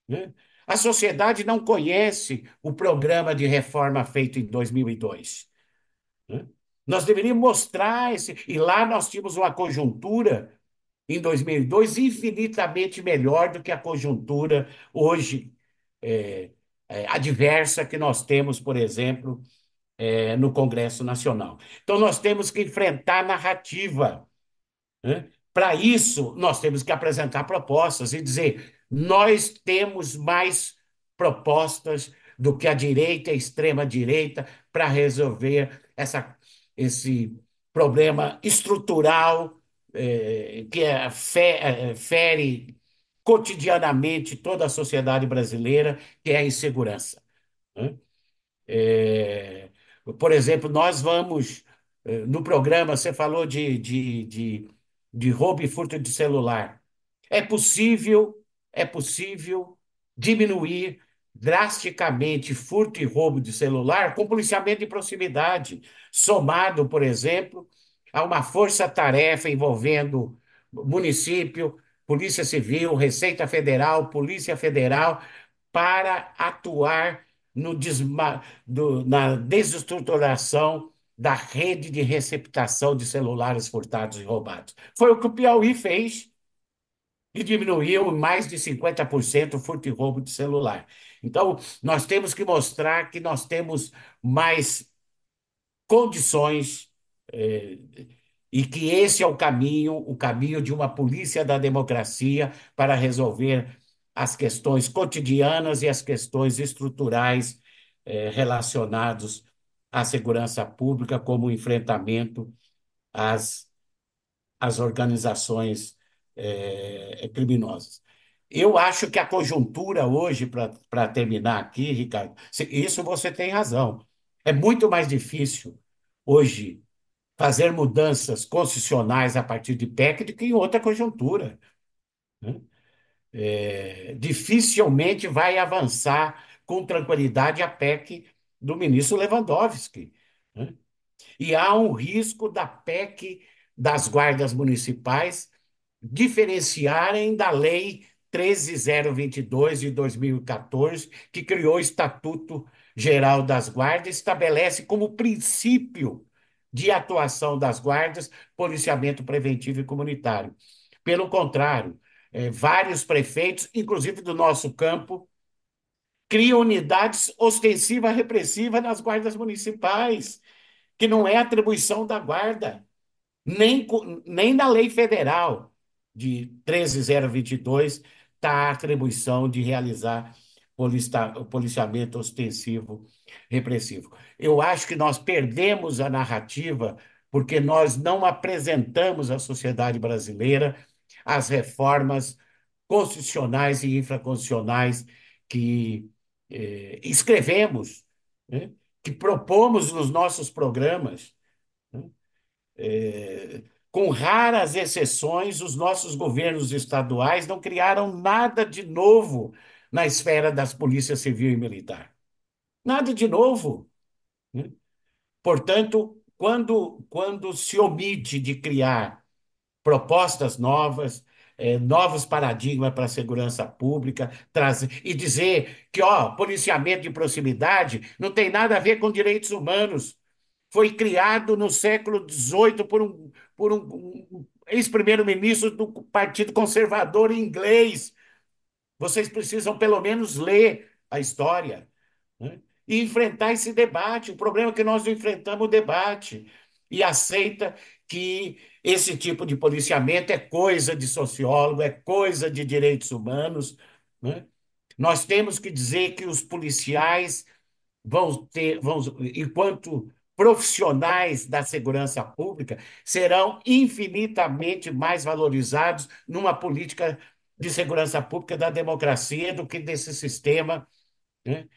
né? A sociedade não conhece o programa de reforma feito em 2002, né? Nós deveríamos mostrar esse. E lá nós tínhamos uma conjuntura em 2002 infinitamente melhor do que a conjuntura hoje adversa que nós temos, por exemplo, no Congresso Nacional. Então nós temos que enfrentar a narrativa, né? Para isso, nós temos que apresentar propostas e dizer: nós temos mais propostas do que a direita e a extrema-direita para resolver esse problema estrutural que fere cotidianamente toda a sociedade brasileira, que é a insegurança, né? É, por exemplo, nós vamos, no programa, você falou de roubo e furto de celular. É possível diminuir drasticamente furto e roubo de celular com policiamento de proximidade, somado, por exemplo, a uma força-tarefa envolvendo município, Polícia Civil, Receita Federal, Polícia Federal, para atuar na desestruturação da rede de receptação de celulares furtados e roubados. Foi o que o Piauí fez e diminuiu em mais de 50% o furto e roubo de celular. Então, nós temos que mostrar que nós temos mais condições, eh, e que esse é o caminho de uma polícia da democracia para resolver as questões cotidianas e as questões estruturais, relacionadas à segurança pública, como o enfrentamento às, às organizações, criminosas. Eu acho que a conjuntura hoje, para terminar aqui, Ricardo, isso você tem razão. É muito mais difícil hoje fazer mudanças constitucionais a partir de PEC do que em outra conjuntura, né? Dificilmente vai avançar com tranquilidade a PEC do ministro Lewandowski, né? E há um risco da PEC das guardas municipais diferenciarem da Lei 13.022 de 2014, que criou o Estatuto Geral das Guardas, estabelece como princípio de atuação das guardas policiamento preventivo e comunitário. Pelo contrário, vários prefeitos, inclusive do nosso campo, criam unidades ostensiva repressiva nas guardas municipais, que não é atribuição da guarda nem na lei federal de 13.022 está a atribuição de realizar o policiamento ostensivo repressivo. Eu acho que nós perdemos a narrativa porque nós não apresentamos à sociedade brasileira as reformas constitucionais e infraconstitucionais que escrevemos, né, que propomos nos nossos programas, né? Com raras exceções, os nossos governos estaduais não criaram nada de novo na esfera das polícias civil e militar. Nada de novo, né? Portanto, quando se omite de criar propostas novas, novos paradigmas para a segurança pública, e dizer que, ó, policiamento de proximidade não tem nada a ver com direitos humanos. Foi criado no século XVIII por um ex-primeiro-ministro do Partido Conservador inglês. Vocês precisam, pelo menos, ler a história, né? E enfrentar esse debate. O problema é que nós não enfrentamos o debate e aceita que esse tipo de policiamento é coisa de sociólogo, é coisa de direitos humanos, né? Nós temos que dizer que os policiais enquanto profissionais da segurança pública, serão infinitamente mais valorizados numa política de segurança pública da democracia do que desse sistema, né,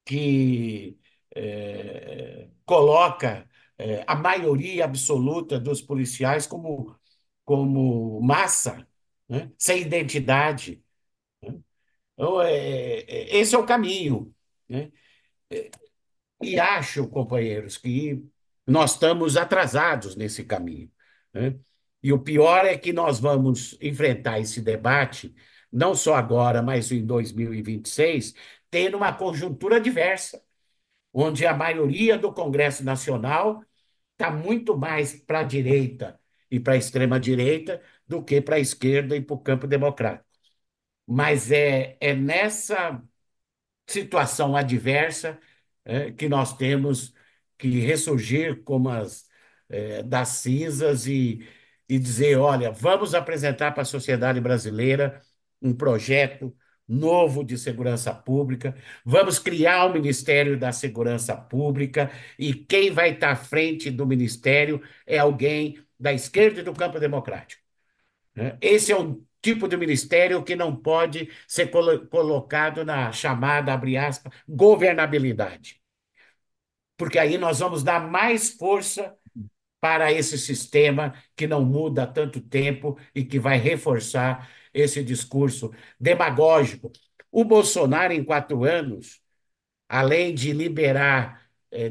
que coloca a maioria absoluta dos policiais como como massa, né? Sem identidade, né? Então, esse é o caminho, né? E acho, companheiros, que nós estamos atrasados nesse caminho, né? E o pior é que nós vamos enfrentar esse debate, não só agora, mas em 2026, tendo uma conjuntura diversa, onde a maioria do Congresso Nacional está muito mais para a direita e para a extrema-direita do que para a esquerda e para o campo democrático. Mas é nessa situação adversa que nós temos que ressurgir como das cinzas e dizer, olha, vamos apresentar para a sociedade brasileira um projeto novo de segurança pública, vamos criar o Ministério da Segurança Pública e quem vai estar à frente do ministério é alguém da esquerda e do campo democrático, né? Esse é um tipo de ministério que não pode ser colocado na chamada, abre aspas, governabilidade, porque aí nós vamos dar mais força para esse sistema que não muda há tanto tempo e que vai reforçar esse discurso demagógico. O Bolsonaro, em 4 anos, além de liberar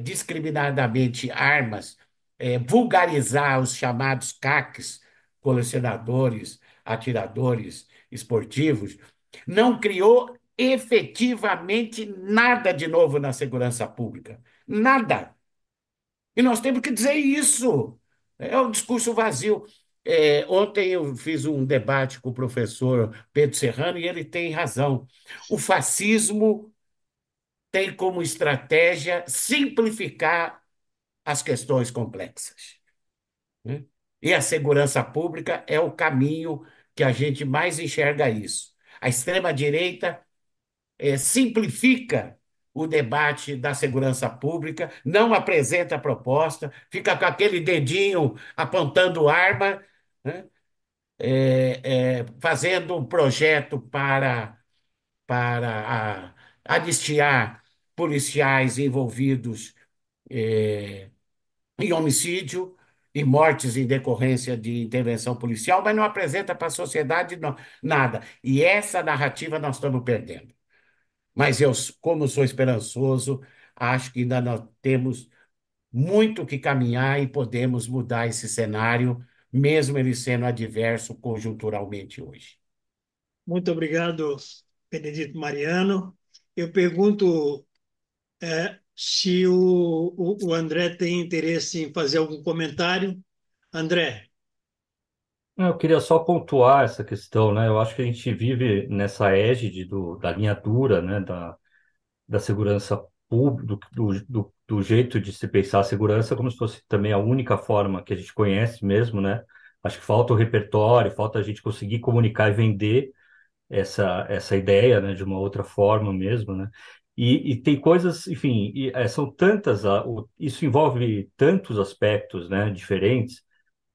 discriminadamente armas, vulgarizar os chamados CACs, colecionadores, atiradores esportivos, não criou efetivamente nada de novo na segurança pública. Nada. E nós temos que dizer isso. É um discurso vazio. Ontem eu fiz um debate com o professor Pedro Serrano e ele tem razão. O fascismo tem como estratégia simplificar as questões complexas, né? E a segurança pública é o caminho que a gente mais enxerga isso. A extrema-direita simplifica o debate da segurança pública, não apresenta proposta, fica com aquele dedinho apontando arma, né? Fazendo um projeto para anistiar policiais envolvidos em homicídio e mortes em decorrência de intervenção policial, mas não apresenta para a sociedade nada. E essa narrativa nós estamos perdendo. Mas eu, como sou esperançoso, acho que ainda nós temos muito que caminhar e podemos mudar esse cenário, mesmo ele sendo adverso conjunturalmente hoje. Muito obrigado, Benedito Mariano. Eu pergunto se o André tem interesse em fazer algum comentário. André, Eu queria só pontuar essa questão, né? Eu acho que a gente vive nessa égide da linha dura, né? Da segurança pública, do jeito de se pensar a segurança como se fosse também a única forma que a gente conhece mesmo, né? Acho que falta o repertório, falta a gente conseguir comunicar e vender essa ideia, né? De uma outra forma mesmo, né? E tem coisas, enfim, são tantas, isso envolve tantos aspectos, né? Diferentes.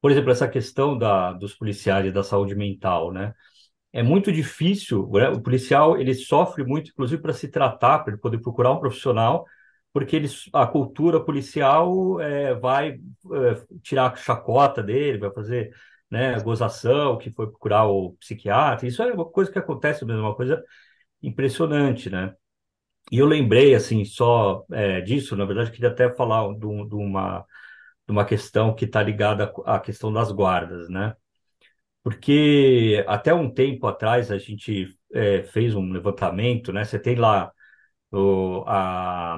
Por exemplo, essa questão dos policiais e da saúde mental, né? É muito difícil, né? O policial ele sofre muito, inclusive para se tratar, para ele poder procurar um profissional, porque a cultura policial vai tirar a chacota dele, vai fazer, né, gozação, que foi procurar o psiquiatra. Isso é uma coisa que acontece mesmo, uma coisa impressionante, né? E eu lembrei assim só disso, na verdade, eu queria até falar de uma questão que está ligada à questão das guardas, né? Porque até um tempo atrás a gente fez um levantamento, né? Você tem lá o, a,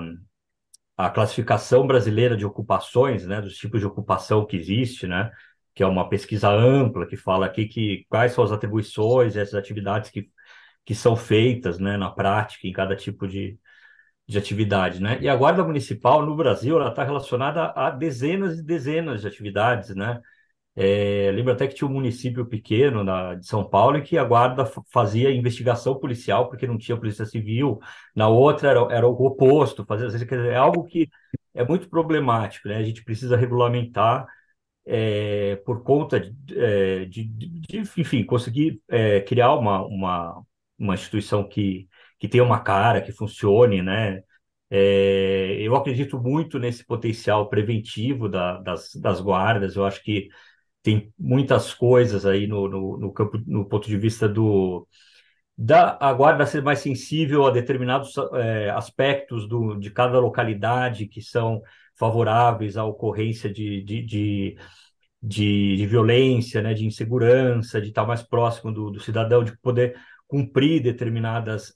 a classificação brasileira de ocupações, né? Dos tipos de ocupação que existe, né? Que é uma pesquisa ampla que fala aqui quais são as atribuições, essas atividades que são feitas, né? Na prática, em cada tipo de atividade, né? E a Guarda Municipal no Brasil, ela está relacionada a dezenas e dezenas de atividades, né? Lembro até que tinha um município pequeno de São Paulo em que a guarda fazia investigação policial porque não tinha polícia civil, na outra era o oposto, quer dizer, é algo que é muito problemático, né? A gente precisa regulamentar por conta enfim, conseguir criar uma instituição que tenha uma cara, que funcione, né? Eu acredito muito nesse potencial preventivo das guardas, eu acho que tem muitas coisas aí no campo, no ponto de vista a guarda ser mais sensível a determinados aspectos de cada localidade que são favoráveis à ocorrência de violência, né, de insegurança, de estar mais próximo do cidadão, de poder cumprir determinadas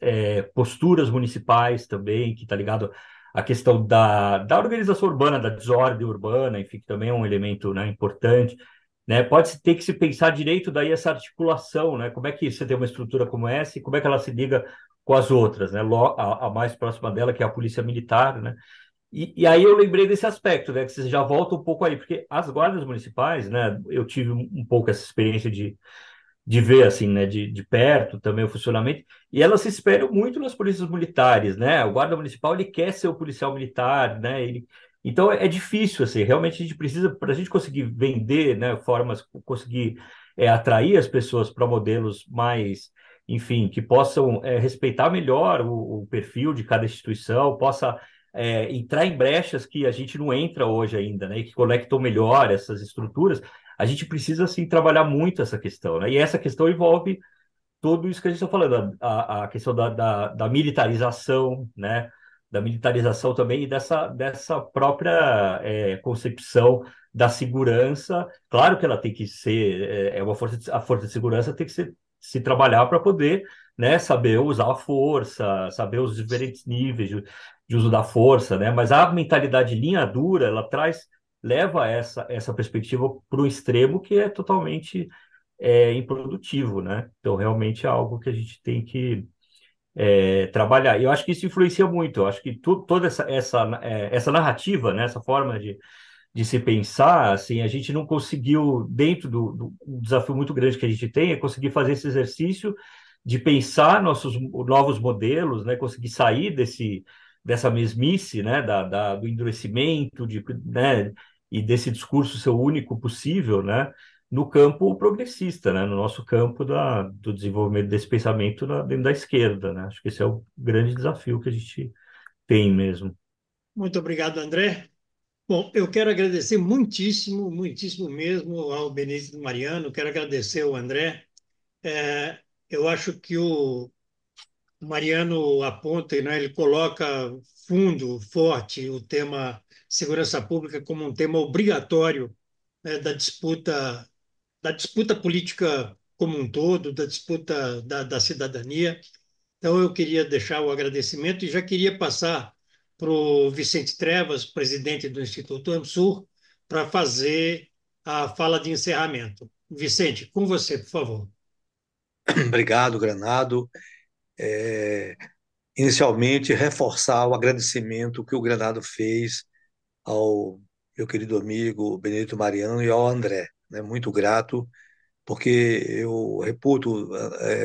posturas municipais também, que está ligado à questão da organização urbana, da desordem urbana, enfim, que também é um elemento, né, importante. Né, pode ter que se pensar direito daí essa articulação, né? Como é que você tem uma estrutura como essa e como é que ela se liga com as outras, né? A mais próxima dela, que é a polícia militar, né? E aí eu lembrei desse aspecto, né? Que você já volta um pouco aí, porque as guardas municipais, né? Eu tive um pouco essa experiência de ver, assim, né? De perto também o funcionamento, e elas se espelham muito nas polícias militares, né? O guarda municipal, ele quer ser o policial militar, né? Então é difícil, assim, realmente a gente precisa, para a gente conseguir vender, né? Formas, conseguir atrair as pessoas para modelos mais, enfim, que possam respeitar melhor o perfil de cada instituição, possa entrar em brechas que a gente não entra hoje ainda, né? E que conectam melhor essas estruturas. A gente precisa, assim, trabalhar muito essa questão, né? E essa questão envolve tudo isso que a gente está falando, a questão da militarização, né? Da militarização também e dessa própria concepção da segurança. Claro que ela tem que ser, uma força, a força de segurança tem que se trabalhar para poder, né, saber usar a força, saber os diferentes níveis de uso da força, né? Mas a mentalidade linha dura, ela leva essa perspectiva para o extremo que é totalmente improdutivo, né? Então, realmente é algo que a gente tem que trabalhar. E eu acho que isso influencia muito. Eu acho que toda essa narrativa, né? Essa forma de se pensar, assim, a gente não conseguiu, dentro do um desafio muito grande que a gente tem, é conseguir fazer esse exercício de pensar nossos novos modelos, né? Conseguir sair dessa mesmice, né? Do endurecimento, né? E desse discurso ser o único possível, né? No campo progressista, né? No nosso campo do desenvolvimento desse pensamento dentro da esquerda, né? Acho que esse é o grande desafio que a gente tem mesmo. Muito obrigado, André. Bom, eu quero agradecer muitíssimo, muitíssimo mesmo ao Benedito Mariano, quero agradecer ao André. Eu acho que o Mariano aponta, né, ele coloca fundo, forte, o tema segurança pública como um tema obrigatório, né, da disputa política como um todo, da disputa da cidadania. Então, eu queria deixar o agradecimento e já queria passar para o Vicente Trevas, presidente do Instituto AMSUR, para fazer a fala de encerramento. Vicente, com você, por favor. Obrigado, Granado. Inicialmente, reforçar o agradecimento que o Granado fez ao meu querido amigo Benedito Mariano e ao André. Né? Muito grato, porque eu reputo,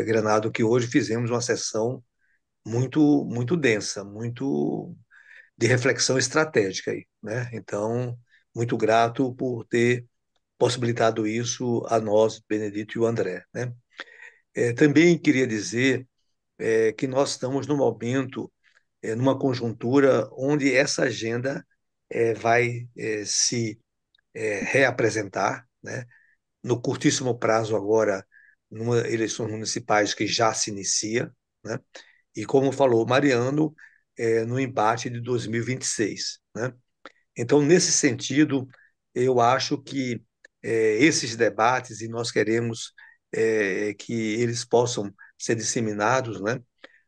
Granado, que hoje fizemos uma sessão muito, muito densa, muito de reflexão estratégica aí, né? Então, muito grato por ter possibilitado isso a nós, Benedito e o André, né? Também queria dizer que nós estamos num momento, numa conjuntura onde essa agenda vai se reapresentar, né? No curtíssimo prazo agora, numa eleições municipais que já se inicia, né? E como falou Mariano, no embate de 2026, né? Então, nesse sentido, eu acho que esses debates, e nós queremos que eles possam ser disseminados, né?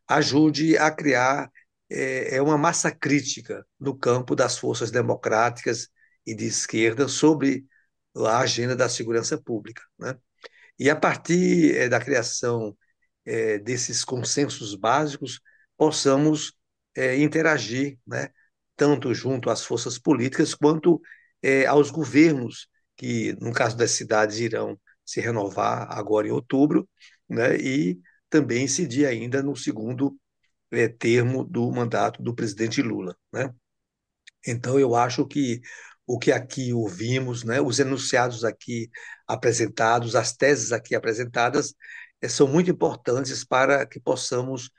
Ajude a criar uma massa crítica no campo das forças democráticas e de esquerda sobre a agenda da segurança pública, né? E a partir da criação desses consensos básicos, possamos interagir, né? Tanto junto às forças políticas quanto aos governos, que, no caso das cidades, irão se renovar agora em outubro, né? E também incidir ainda no segundo termo do mandato do presidente Lula, né? Então, eu acho que o que aqui ouvimos, né, os enunciados aqui apresentados, as teses aqui apresentadas, são muito importantes para que possamos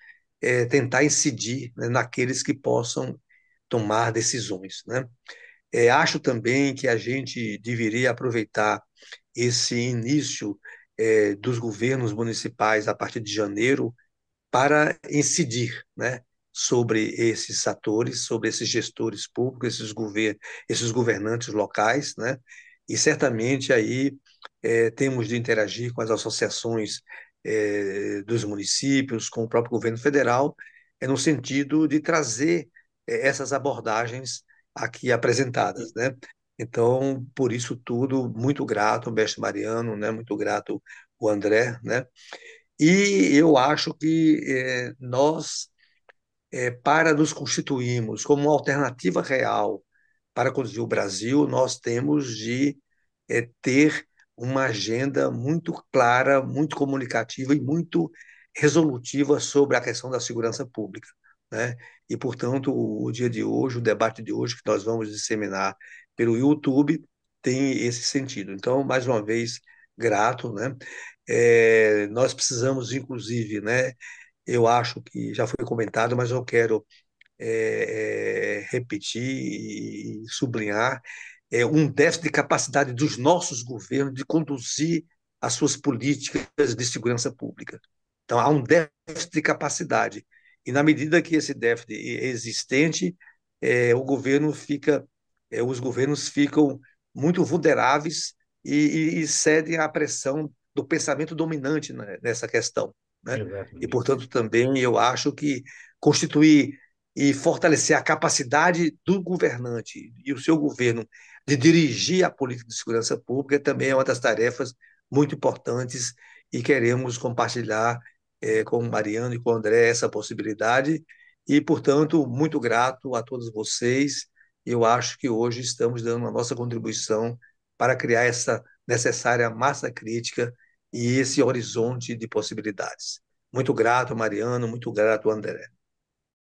tentar incidir, né, naqueles que possam tomar decisões, né? Acho também que a gente deveria aproveitar esse início dos governos municipais a partir de janeiro para incidir, né, sobre esses atores, sobre esses gestores públicos, esses governantes locais, né, e certamente aí temos de interagir com as associações dos municípios, com o próprio governo federal, no sentido de trazer essas abordagens aqui apresentadas, né? Então, por isso tudo, muito grato, mestre Mariano, né? Muito grato o André, né? E eu acho que nós, para nos constituirmos como uma alternativa real para conduzir o Brasil, nós temos de ter uma agenda muito clara, muito comunicativa e muito resolutiva sobre a questão da segurança pública, né? E, portanto, o dia de hoje, o debate de hoje que nós vamos disseminar pelo YouTube tem esse sentido. Então, mais uma vez, grato, né? Nós precisamos, inclusive, né? Eu acho que já foi comentado, mas eu quero repetir e sublinhar um déficit de capacidade dos nossos governos de conduzir as suas políticas de segurança pública. Então, há um déficit de capacidade. E, na medida que esse déficit é existente, o governo fica, os governos ficam muito vulneráveis e cedem à pressão do pensamento dominante, né, nessa questão, né? E, Exatamente. portanto, também eu acho que constituir e fortalecer a capacidade do governante e o seu governo de dirigir a política de segurança pública também é uma das tarefas muito importantes e queremos compartilhar com o Mariano e com o André essa possibilidade e, portanto, muito grato a todos vocês. Eu acho que hoje estamos dando a nossa contribuição para criar essa necessária massa crítica e esse horizonte de possibilidades. Muito grato, Mariano, muito grato, André.